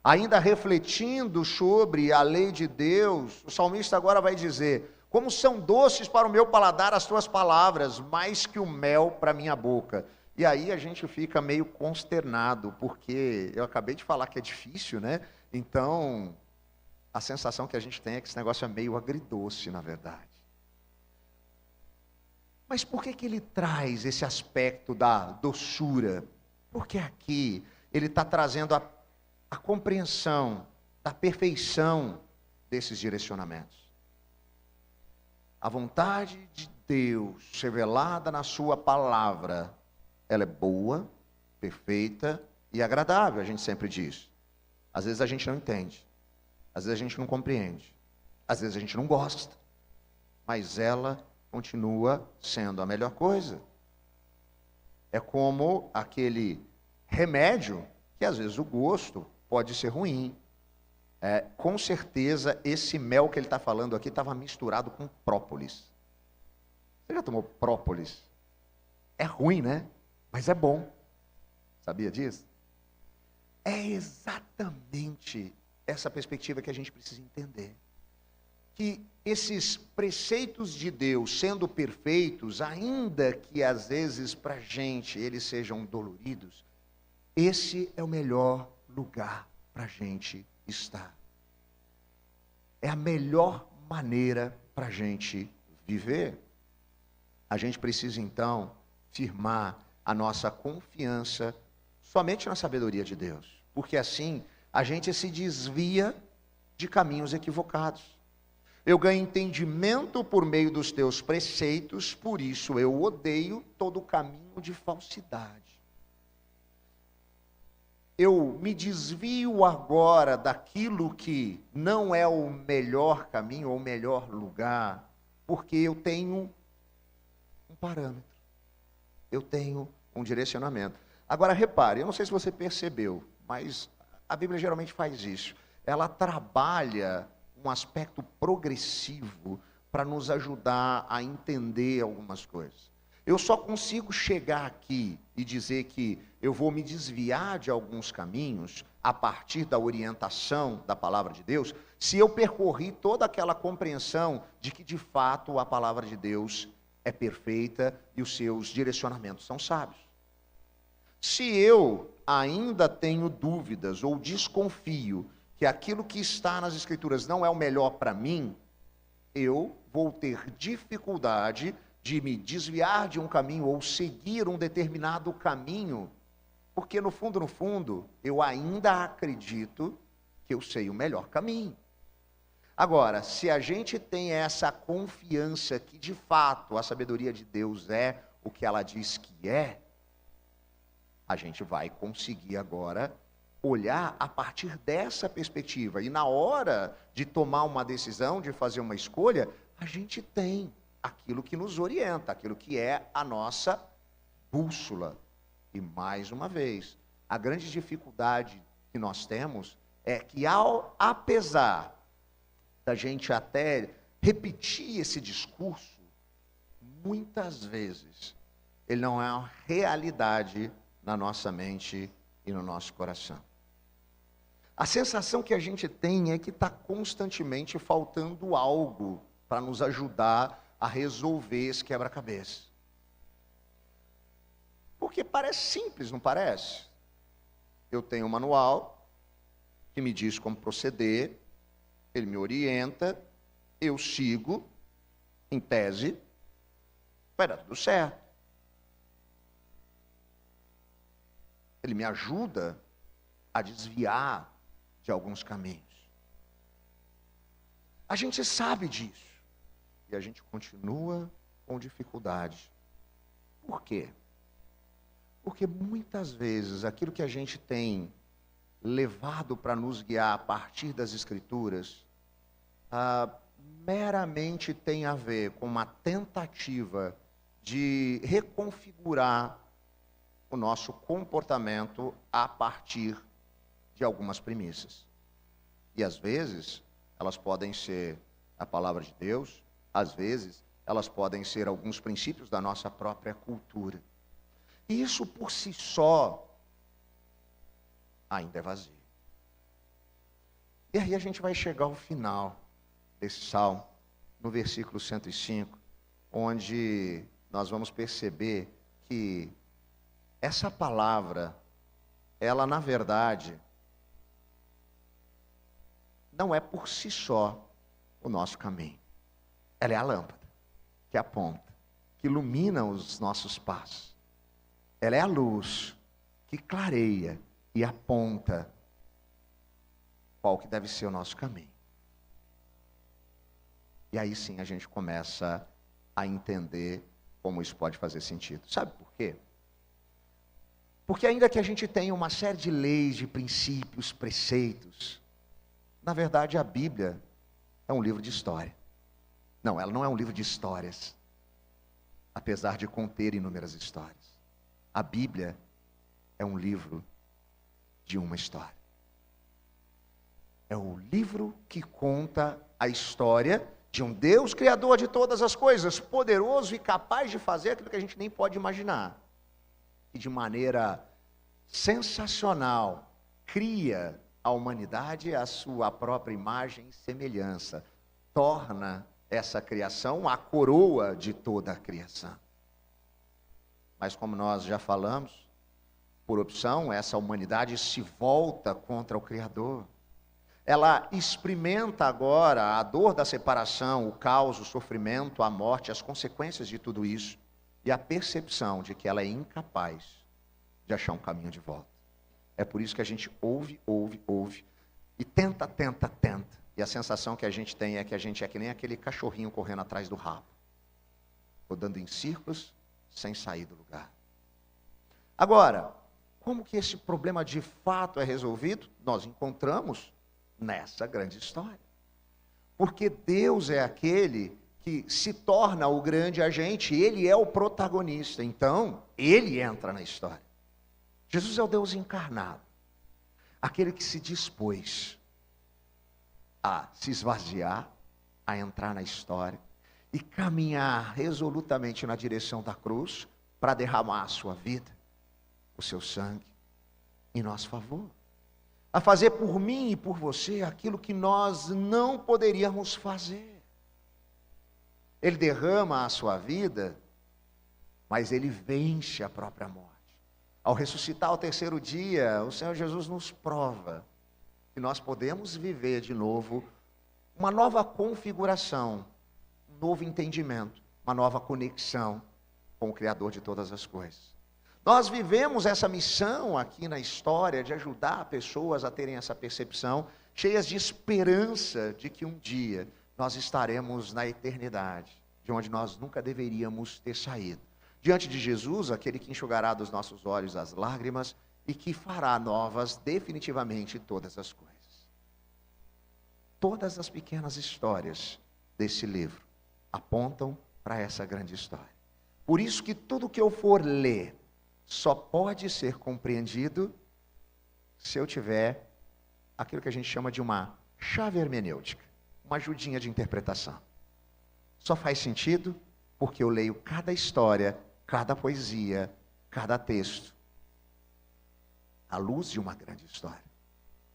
Ainda refletindo sobre a lei de Deus, o salmista agora vai dizer: como são doces para o meu paladar as tuas palavras, mais que o mel para a minha boca. E aí a gente fica meio consternado, porque eu acabei de falar que é difícil, né? Então, a sensação que a gente tem é que esse negócio é meio agridoce, na verdade. Mas por que ele traz esse aspecto da doçura? Porque aqui ele está trazendo a compreensão da perfeição desses direcionamentos. A vontade de Deus revelada na sua palavra, ela é boa, perfeita e agradável, a gente sempre diz. Às vezes a gente não entende, às vezes a gente não compreende, às vezes a gente não gosta, mas ela continua sendo a melhor coisa. É como aquele remédio que às vezes o gosto pode ser ruim, Com certeza esse mel que ele está falando aqui estava misturado com própolis. Você já tomou própolis? É ruim, né? Mas é bom. Sabia disso? É exatamente essa perspectiva que a gente precisa entender. Que esses preceitos de Deus, sendo perfeitos, ainda que às vezes para a gente eles sejam doloridos, esse é o melhor lugar para a gente estar. É a melhor maneira para a gente viver. A gente precisa então firmar a nossa confiança somente na sabedoria de Deus, porque assim a gente se desvia de caminhos equivocados. Eu ganho entendimento por meio dos teus preceitos, por isso eu odeio todo caminho de falsidade. Eu me desvio agora daquilo que não é o melhor caminho ou o melhor lugar, porque eu tenho um parâmetro, eu tenho um direcionamento. Agora repare, eu não sei se você percebeu, mas a Bíblia geralmente faz isso. Ela trabalha um aspecto progressivo para nos ajudar a entender algumas coisas. Eu só consigo chegar aqui e dizer que eu vou me desviar de alguns caminhos a partir da orientação da palavra de Deus, se eu percorri toda aquela compreensão de que de fato a palavra de Deus é perfeita e os seus direcionamentos são sábios. Se eu ainda tenho dúvidas ou desconfio que aquilo que está nas Escrituras não é o melhor para mim, eu vou ter dificuldade de me desviar de um caminho ou seguir um determinado caminho, porque no fundo, eu ainda acredito que eu sei o melhor caminho. Agora, se a gente tem essa confiança que de fato a sabedoria de Deus é o que ela diz que é, a gente vai conseguir agora olhar a partir dessa perspectiva. E na hora de tomar uma decisão, de fazer uma escolha, a gente tem aquilo que nos orienta, aquilo que é a nossa bússola. E mais uma vez, a grande dificuldade que nós temos é que apesar da gente até repetir esse discurso, muitas vezes ele não é uma realidade na nossa mente e no nosso coração. A sensação que a gente tem é que está constantemente faltando algo para nos ajudar a resolver esse quebra-cabeça. Porque parece simples, não parece? Eu tenho um manual que me diz como proceder, ele me orienta, eu sigo, em tese, vai dar tudo certo. Ele me ajuda a desviar de alguns caminhos. A gente sabe disso. E a gente continua com dificuldade. Por quê? Porque muitas vezes aquilo que a gente tem levado para nos guiar a partir das Escrituras, meramente tem a ver com uma tentativa de reconfigurar o nosso comportamento a partir de algumas premissas. E às vezes, elas podem ser a palavra de Deus, às vezes, elas podem ser alguns princípios da nossa própria cultura. E isso por si só ainda é vazio. E aí a gente vai chegar ao final desse salmo, no versículo 105, onde nós vamos perceber que essa palavra, ela na verdade, não é por si só o nosso caminho. Ela é a lâmpada que aponta, que ilumina os nossos passos. Ela é a luz que clareia e aponta qual que deve ser o nosso caminho. E aí sim a gente começa a entender como isso pode fazer sentido. Sabe por quê? Porque ainda que a gente tenha uma série de leis, de princípios, preceitos, na verdade a Bíblia é um livro de história. Não, ela não é um livro de histórias, apesar de conter inúmeras histórias. A Bíblia é um livro de uma história. É o livro que conta a história de um Deus criador de todas as coisas, poderoso e capaz de fazer aquilo que a gente nem pode imaginar. E de maneira sensacional, cria a humanidade à sua própria imagem e semelhança. Torna essa criação a coroa de toda a criação. Mas como nós já falamos, por opção, essa humanidade se volta contra o Criador. Ela experimenta agora a dor da separação, o caos, o sofrimento, a morte, as consequências de tudo isso e a percepção de que ela é incapaz de achar um caminho de volta. É por isso que a gente ouve e tenta. E a sensação que a gente tem é que a gente é que nem aquele cachorrinho correndo atrás do rabo, rodando em círculos sem sair do lugar. Agora, como que esse problema de fato é resolvido? Nós encontramos nessa grande história. Porque Deus é aquele que se torna o grande agente, Ele é o protagonista, então Ele entra na história. Jesus é o Deus encarnado, aquele que se dispôs a se esvaziar, a entrar na história e caminhar resolutamente na direção da cruz para derramar a sua vida, o seu sangue, em nosso favor. A fazer por mim e por você aquilo que nós não poderíamos fazer. Ele derrama a sua vida, mas Ele vence a própria morte. Ao ressuscitar ao terceiro dia, o Senhor Jesus nos prova que nós podemos viver de novo uma nova configuração, um novo entendimento, uma nova conexão com o Criador de todas as coisas. Nós vivemos essa missão aqui na história de ajudar pessoas a terem essa percepção, cheias de esperança de que um dia nós estaremos na eternidade, de onde nós nunca deveríamos ter saído. Diante de Jesus, aquele que enxugará dos nossos olhos as lágrimas e que fará novas definitivamente todas as coisas. Todas as pequenas histórias desse livro apontam para essa grande história. Por isso que tudo que eu for ler só pode ser compreendido se eu tiver aquilo que a gente chama de uma chave hermenêutica, uma ajudinha de interpretação. Só faz sentido porque eu leio cada história, cada poesia, cada texto, à luz de uma grande história.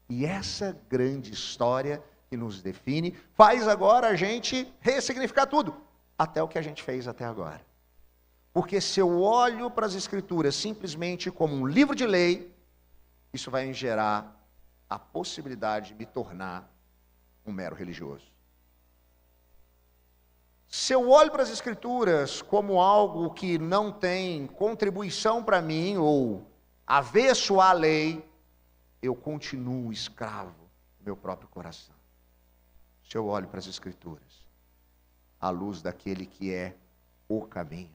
E essa grande história que nos define, faz agora a gente ressignificar tudo, até o que a gente fez até agora. Porque se eu olho para as Escrituras simplesmente como um livro de lei, isso vai me gerar a possibilidade de me tornar um mero religioso. Se eu olho para as Escrituras como algo que não tem contribuição para mim, ou avesso à lei, eu continuo escravo do meu próprio coração. Se eu olho para as Escrituras à luz daquele que é o caminho,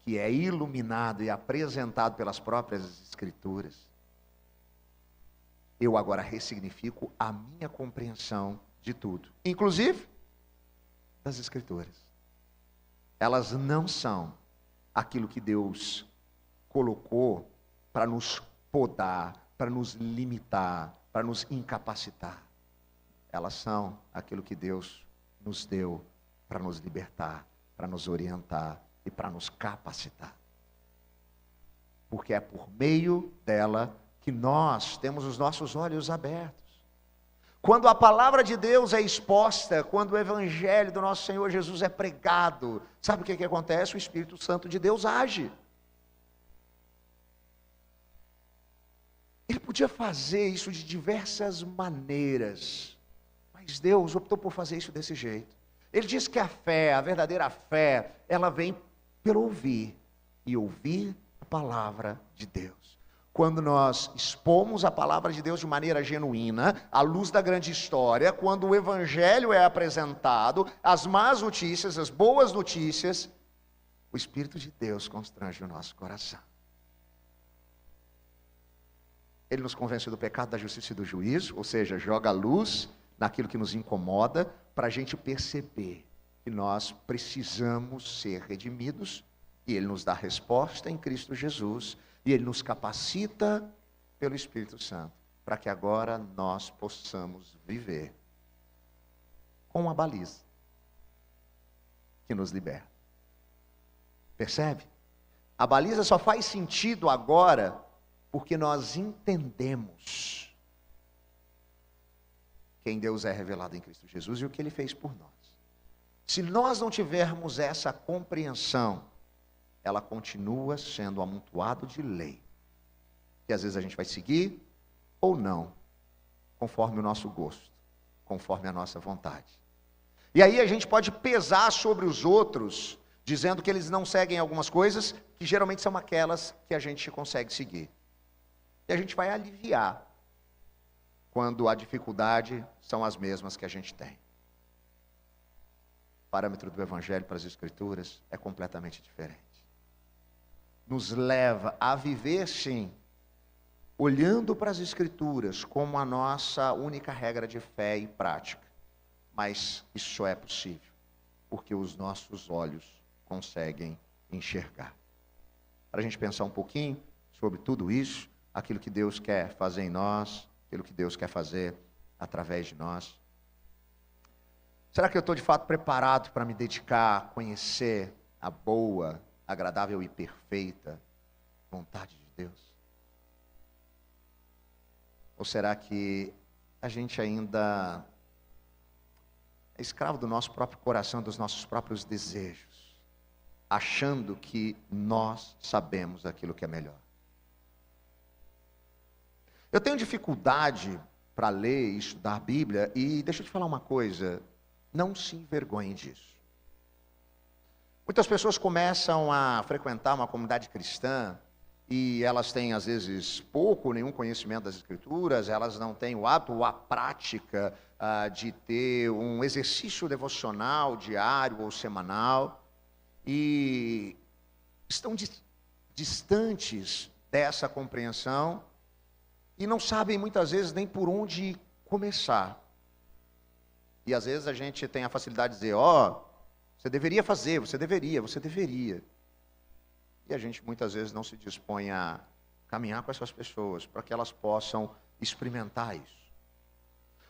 que é iluminado e apresentado pelas próprias Escrituras, eu agora ressignifico a minha compreensão de tudo, inclusive das Escrituras. Elas não são aquilo que Deus colocou para nos podar, para nos limitar, para nos incapacitar. Elas são aquilo que Deus nos deu para nos libertar, para nos orientar e para nos capacitar. Porque é por meio dela que nós temos os nossos olhos abertos. Quando a palavra de Deus é exposta, quando o evangelho do nosso Senhor Jesus é pregado, sabe o que acontece? O Espírito Santo de Deus age. Ele podia fazer isso de diversas maneiras, mas Deus optou por fazer isso desse jeito. Ele diz que a fé, a verdadeira fé, ela vem pelo ouvir, e ouvir a palavra de Deus. Quando nós expomos a palavra de Deus de maneira genuína, à luz da grande história, quando o evangelho é apresentado, as más notícias, as boas notícias, o Espírito de Deus constrange o nosso coração. Ele nos convence do pecado, da justiça e do juízo, ou seja, joga a luz naquilo que nos incomoda, para a gente perceber que nós precisamos ser redimidos, e Ele nos dá resposta em Cristo Jesus, e Ele nos capacita pelo Espírito Santo para que agora nós possamos viver com uma baliza que nos liberta. Percebe? A baliza só faz sentido agora porque nós entendemos quem Deus é revelado em Cristo Jesus e o que Ele fez por nós. Se nós não tivermos essa compreensão, ela continua sendo um amontoado de lei, que às vezes a gente vai seguir ou não, conforme o nosso gosto, conforme a nossa vontade. E aí a gente pode pesar sobre os outros, dizendo que eles não seguem algumas coisas, que geralmente são aquelas que a gente consegue seguir. E a gente vai aliviar, quando a dificuldade são as mesmas que a gente tem. O parâmetro do Evangelho para as Escrituras é completamente diferente. Nos leva a viver, sim, olhando para as Escrituras como a nossa única regra de fé e prática. Mas isso só é possível porque os nossos olhos conseguem enxergar. Para a gente pensar um pouquinho sobre tudo isso, aquilo que Deus quer fazer em nós, aquilo que Deus quer fazer através de nós. Será que eu estou de fato preparado para me dedicar a conhecer a boa, agradável e perfeita vontade de Deus? Ou será que a gente ainda é escravo do nosso próprio coração, dos nossos próprios desejos, achando que nós sabemos aquilo que é melhor? Eu tenho dificuldade para ler e estudar a Bíblia, e deixa eu te falar uma coisa, não se envergonhe disso. Muitas pessoas começam a frequentar uma comunidade cristã, e elas têm às vezes pouco ou nenhum conhecimento das Escrituras, elas não têm o hábito ou a prática de ter um exercício devocional diário ou semanal, e estão distantes dessa compreensão, e não sabem muitas vezes nem por onde começar. E às vezes a gente tem a facilidade de dizer, você deveria fazer, você deveria. E a gente muitas vezes não se dispõe a caminhar com essas pessoas, para que elas possam experimentar isso.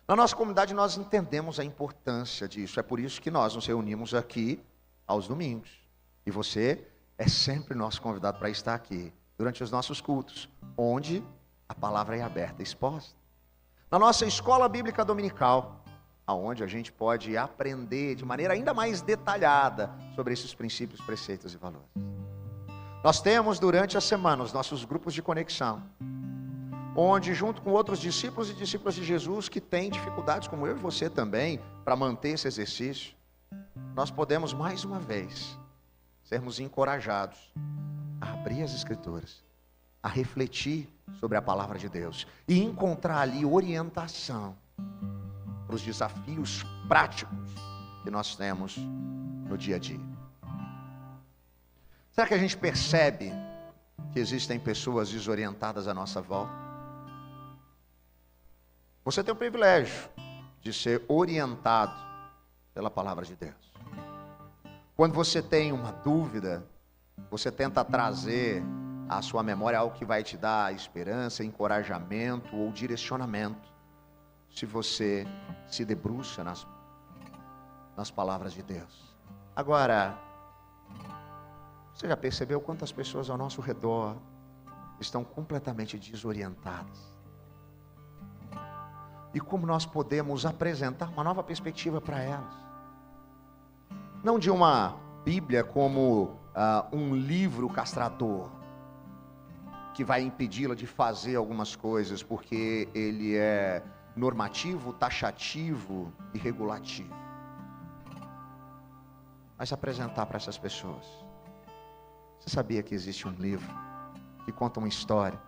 Na nossa comunidade nós entendemos a importância disso, é por isso que nós nos reunimos aqui aos domingos. E você é sempre nosso convidado para estar aqui, durante os nossos cultos, onde a palavra é aberta, exposta. Na nossa escola bíblica dominical, aonde a gente pode aprender de maneira ainda mais detalhada sobre esses princípios, preceitos e valores. Nós temos durante a semana os nossos grupos de conexão, onde junto com outros discípulos e discípulas de Jesus que têm dificuldades, como eu e você também, para manter esse exercício, nós podemos mais uma vez sermos encorajados a abrir as Escrituras, a refletir sobre a palavra de Deus e encontrar ali orientação para os desafios práticos que nós temos no dia a dia. Será que a gente percebe que existem pessoas desorientadas à nossa volta? Você tem o privilégio de ser orientado pela palavra de Deus. Quando você tem uma dúvida, você tenta trazer à sua memória algo que vai te dar esperança, encorajamento ou direcionamento. Se você se debruça nas palavras de Deus. Agora, você já percebeu quantas pessoas ao nosso redor estão completamente desorientadas? E como nós podemos apresentar uma nova perspectiva para elas? Não de uma Bíblia como um livro castrador, que vai impedi-la de fazer algumas coisas, porque ele é normativo, taxativo e regulativo. Mas apresentar para essas pessoas: você sabia que existe um livro que conta uma história,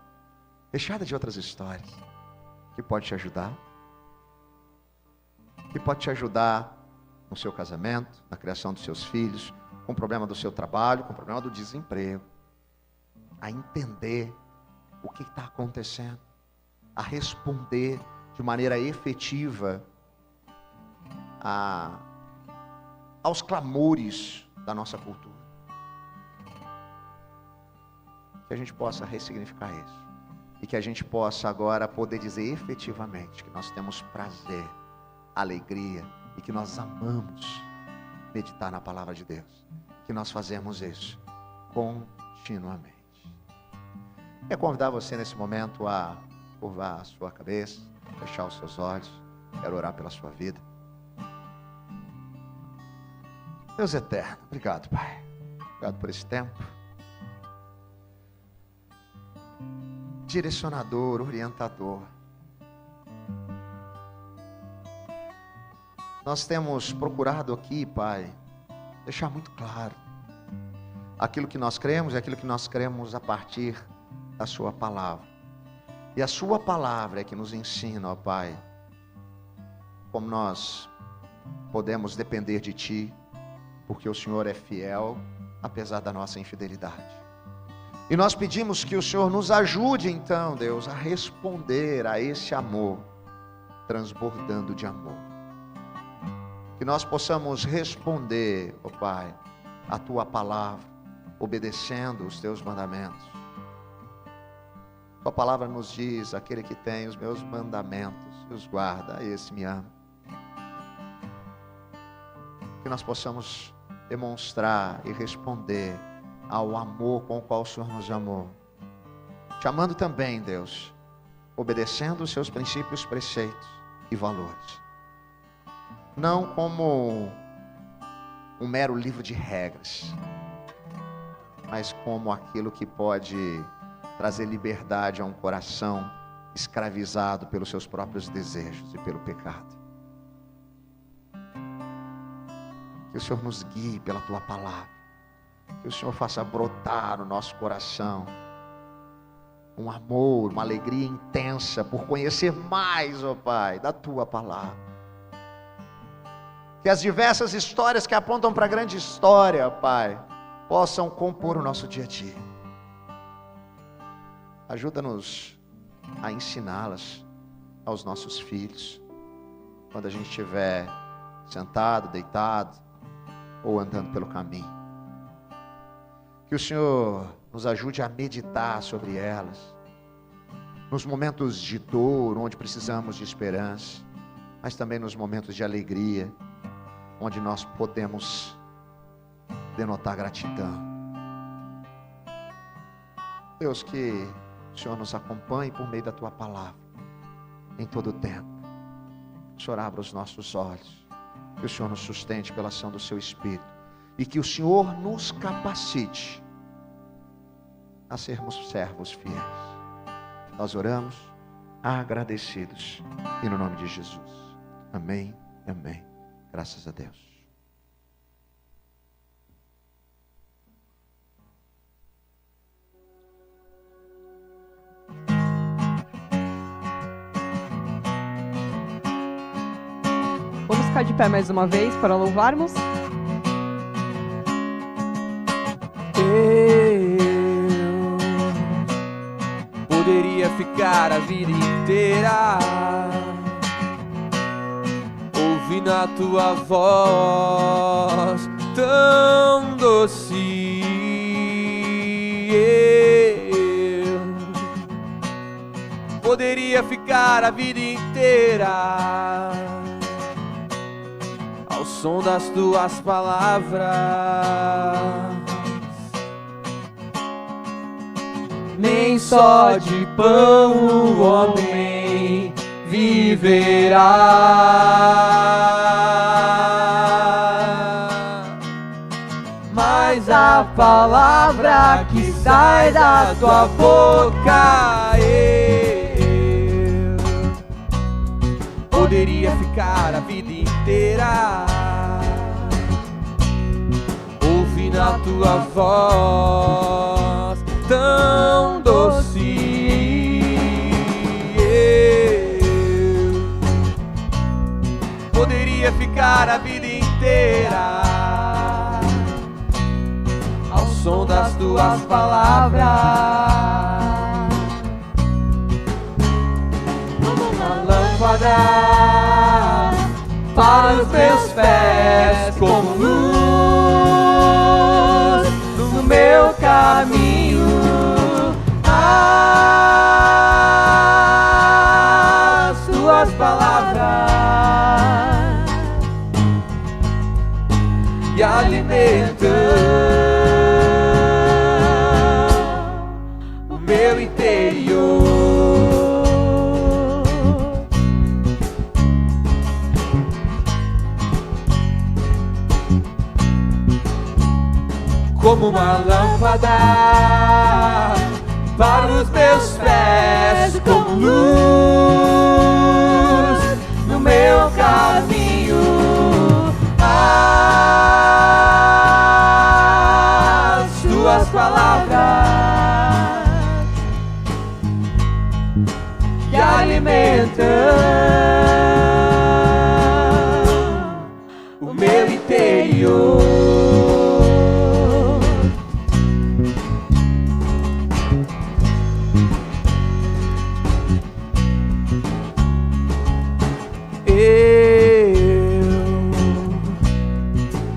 recheada de outras histórias, que pode te ajudar? Que pode te ajudar no seu casamento, na criação dos seus filhos, com o problema do seu trabalho, com o problema do desemprego, a entender o que está acontecendo, a responder de maneira efetiva aos clamores da nossa cultura. Que a gente possa ressignificar isso. e que a gente possa agora poder dizer efetivamente que nós temos prazer, alegria e que nós amamos meditar na palavra de Deus, que nós fazemos isso continuamente. Quero convidar você nesse momento a curvar a sua cabeça, fechar os seus olhos. Quero orar pela sua vida. Deus eterno, obrigado, Pai. Obrigado por esse tempo. Direcionador, orientador. Nós temos procurado aqui, Pai, deixar muito claro aquilo que nós cremos e aquilo que nós cremos a partir da Sua palavra. E a Sua palavra é que nos ensina, ó Pai, como nós podemos depender de Ti, porque o Senhor é fiel, apesar da nossa infidelidade. E nós pedimos que o Senhor nos ajude então, Deus, a responder a esse amor, transbordando de amor. Que nós possamos responder, ó Pai, a Tua palavra, obedecendo os Teus mandamentos. Tua palavra nos diz: aquele que tem os meus mandamentos e os guarda, esse me ama. Que nós possamos demonstrar e responder ao amor com o qual o Senhor nos amou. Te amando também, Deus, obedecendo os Seus princípios, preceitos e valores. Não como um mero livro de regras, mas como aquilo que pode trazer liberdade a um coração escravizado pelos seus próprios desejos e pelo pecado. Que o Senhor nos guie pela Tua palavra, que o Senhor faça brotar no nosso coração um amor, uma alegria intensa por conhecer mais, ó Pai, da Tua palavra. Que as diversas histórias que apontam para a grande história, Pai, possam compor o nosso dia a dia. Ajuda-nos a ensiná-las aos nossos filhos, quando a gente estiver sentado, deitado, ou andando pelo caminho. Que o Senhor nos ajude a meditar sobre elas, nos momentos de dor, onde precisamos de esperança, mas também nos momentos de alegria, onde nós podemos denotar gratidão. Deus, que o Senhor nos acompanhe por meio da Tua palavra, em todo o tempo. Que o Senhor abra os nossos olhos, que o Senhor nos sustente pela ação do Seu Espírito, e que o Senhor nos capacite a sermos servos fiéis. Nós oramos agradecidos, e no nome de Jesus. Amém, amém. Graças a Deus. Vamos ficar de pé mais uma vez para louvarmos. Eu poderia ficar a vida inteira ouvindo a Tua voz tão doce. Eu poderia ficar a vida inteira ao som das Tuas palavras. Nem só de pão o homem viverá, mas a palavra que sai da Tua boca. Eu poderia ficar a vida inteira ouvindo a Tua voz tão doce. Eu poderia ficar a vida inteira ao som das Tuas palavras. Como uma lâmpada para os meus pés, como luz no meu caminho. como uma lâmpada para os meus pés, como luz no meu caminho. As tuas palavras que alimentam o meu interior.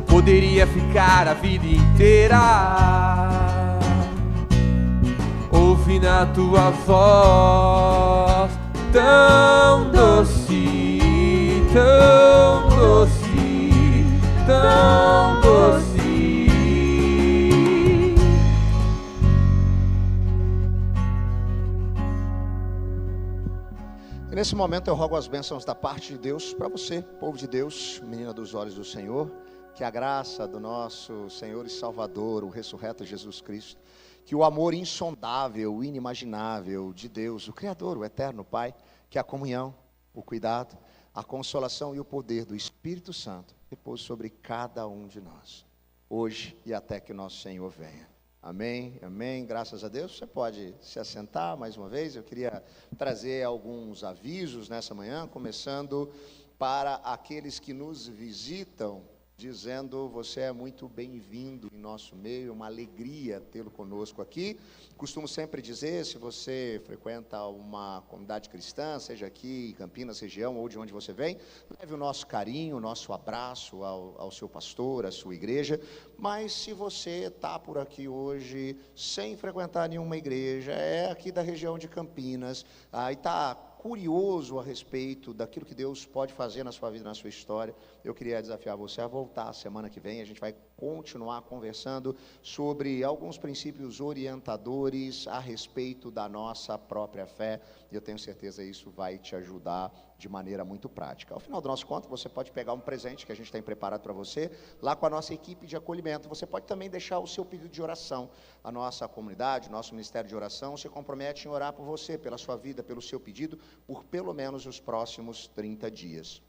Poderia ficar a vida inteira ouvindo a tua voz tão doce, tão doce, tão doce. E nesse momento eu rogo as bênçãos da parte de Deus para você, povo de Deus, menina dos olhos do Senhor. Que a graça do nosso Senhor e Salvador, o ressurreto Jesus Cristo, que o amor insondável, inimaginável de Deus, o Criador, o Eterno Pai, que a comunhão, o cuidado, a consolação e o poder do Espírito Santo repouse sobre cada um de nós, hoje e até que o nosso Senhor venha. Amém, amém, graças a Deus. Você pode se assentar mais uma vez. Eu queria trazer alguns avisos nessa manhã, começando para aqueles que nos visitam, dizendo: você é muito bem-vindo em nosso meio, uma alegria tê-lo conosco aqui. Costumo sempre dizer, se você frequenta uma comunidade cristã, seja aqui em Campinas, região, ou de onde você vem, leve o nosso carinho, o nosso abraço ao seu pastor, à sua igreja. Mas se você está por aqui hoje sem frequentar nenhuma igreja, é aqui da região de Campinas, e está curioso a respeito daquilo que Deus pode fazer na sua vida, na sua história, eu queria desafiar você a voltar semana que vem. A gente vai continuar conversando sobre alguns princípios orientadores a respeito da nossa própria fé, e eu tenho certeza que isso vai te ajudar de maneira muito prática. Ao final do nosso encontro, você pode pegar um presente que a gente tem preparado para você, lá com a nossa equipe de acolhimento. Você pode também deixar o seu pedido de oração. A nossa comunidade, o nosso ministério de oração se compromete em orar por você, pela sua vida, pelo seu pedido, por pelo menos os próximos 30 dias.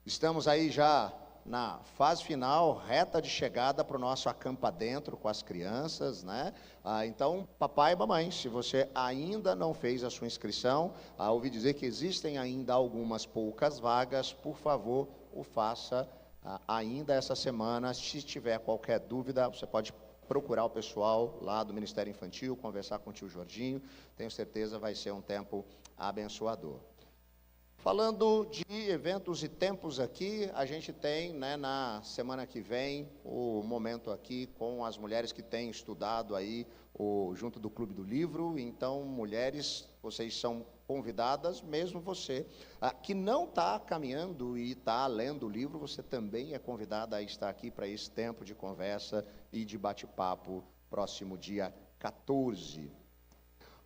Estamos aí já na fase final, reta de chegada para o nosso acampa dentro com as crianças, né? Então, papai e mamãe, se você ainda não fez a sua inscrição, ouvi dizer que existem ainda algumas poucas vagas, por favor, o faça ainda essa semana. Se tiver qualquer dúvida, você pode procurar o pessoal lá do Ministério Infantil, conversar com o tio Jorginho. Tenho certeza vai ser um tempo abençoador. Falando de eventos e tempos aqui, a gente tem, né, na semana que vem, o momento aqui com as mulheres que têm estudado aí junto do Clube do Livro. Então, mulheres, vocês são convidadas, mesmo você que não está caminhando e está lendo o livro, você também é convidada a estar aqui para esse tempo de conversa e de bate-papo, próximo dia 14.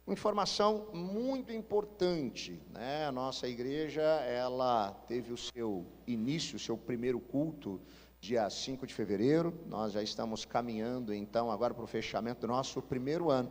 Uma informação muito importante, né? A nossa igreja, ela teve o seu início, o seu primeiro culto, dia 5 de fevereiro. Nós já estamos caminhando, então, agora para o fechamento do nosso primeiro ano.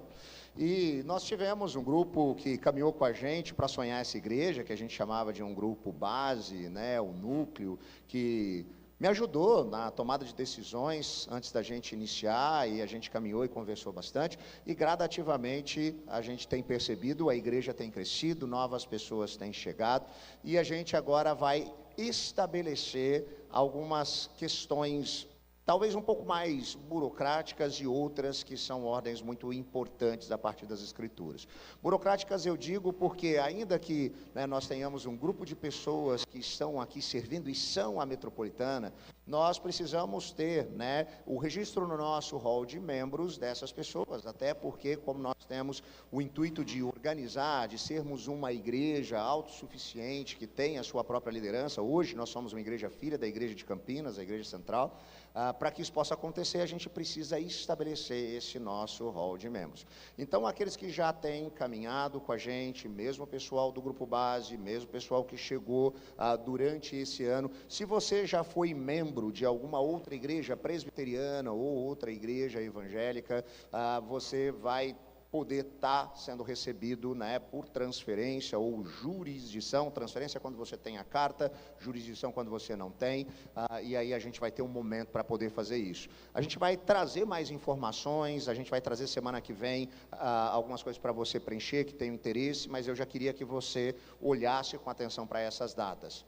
E nós tivemos um grupo que caminhou com a gente para sonhar essa igreja, que a gente chamava de um grupo base, né? O núcleo, que me ajudou na tomada de decisões antes da gente iniciar, e a gente caminhou e conversou bastante, e gradativamente a gente tem percebido, a igreja tem crescido, novas pessoas têm chegado, e a gente agora vai estabelecer algumas questões talvez um pouco mais burocráticas e outras que são ordens muito importantes a partir das Escrituras. Burocráticas eu digo porque, ainda que, né, nós tenhamos um grupo de pessoas que estão aqui servindo e são a metropolitana, nós precisamos ter, né, o registro no nosso hall de membros dessas pessoas, até porque, como nós temos o intuito de organizar, de sermos uma igreja autossuficiente, que tem a sua própria liderança. Hoje nós somos uma igreja filha da igreja de Campinas, a igreja central. Para que isso possa acontecer, a gente precisa estabelecer esse nosso hall de membros. Então, aqueles que já têm caminhado com a gente, mesmo o pessoal do grupo base, mesmo o pessoal que chegou durante esse ano, se você já foi membro membro de alguma outra igreja presbiteriana ou outra igreja evangélica, você vai poder estar sendo recebido, né, por transferência ou jurisdição. Transferência é quando você tem a carta, jurisdição quando você não tem, e aí a gente vai ter um momento para poder fazer isso. A gente vai trazer mais informações, a gente vai trazer semana que vem algumas coisas para você preencher que tem interesse, mas eu já queria que você olhasse com atenção para essas datas.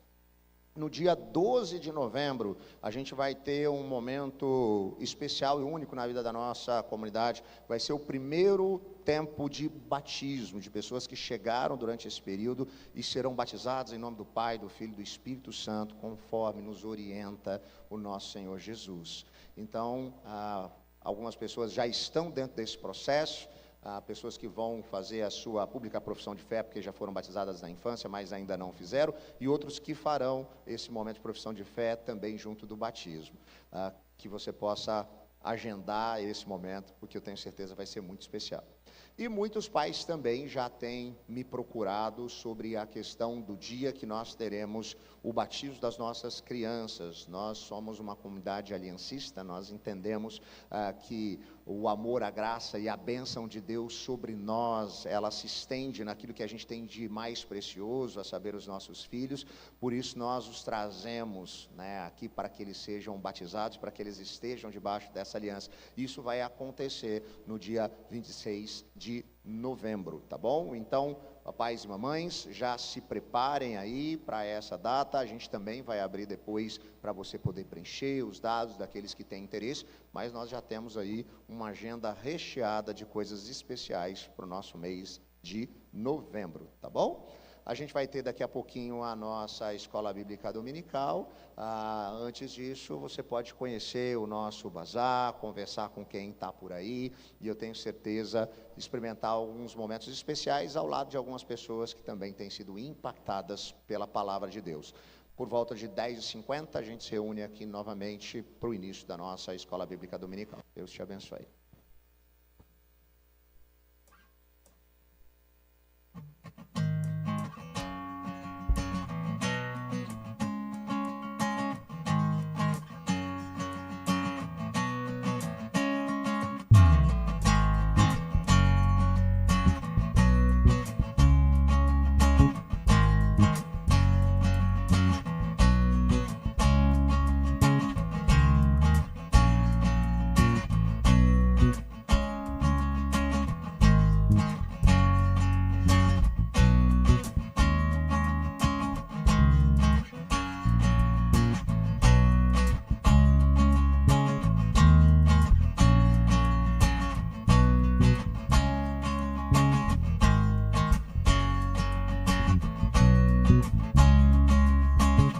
No dia 12 de novembro, a gente vai ter um momento especial e único na vida da nossa comunidade. Vai ser o primeiro tempo de batismo, de pessoas que chegaram durante esse período e serão batizadas em nome do Pai, do Filho e do Espírito Santo, conforme nos orienta o nosso Senhor Jesus. Então, algumas pessoas já estão dentro desse processo. Há pessoas que vão fazer a sua pública profissão de fé, porque já foram batizadas na infância, mas ainda não fizeram, e outros que farão esse momento de profissão de fé também junto do batismo. Que você possa agendar esse momento, porque eu tenho certeza vai ser muito especial. E muitos pais também já têm me procurado sobre a questão do dia que nós teremos o batismo das nossas crianças. Nós somos uma comunidade aliancista, nós entendemos que o amor, a graça e a bênção de Deus sobre nós, ela se estende naquilo que a gente tem de mais precioso, a saber, os nossos filhos. Por isso nós os trazemos, né, aqui para que eles sejam batizados, para que eles estejam debaixo dessa aliança. Isso vai acontecer no dia 26 de novembro, tá bom? Então, papais e mamães, já se preparem aí para essa data. A gente também vai abrir depois para você poder preencher os dados daqueles que têm interesse, mas nós já temos aí uma agenda recheada de coisas especiais para o nosso mês de novembro, tá bom? A gente vai ter daqui a pouquinho a nossa escola bíblica dominical. Antes disso, você pode conhecer o nosso bazar, conversar com quem está por aí, e eu tenho certeza experimentar alguns momentos especiais ao lado de algumas pessoas que também têm sido impactadas pela palavra de Deus. Por volta de 10h50, a gente se reúne aqui novamente para o início da nossa escola bíblica dominical. Deus te abençoe.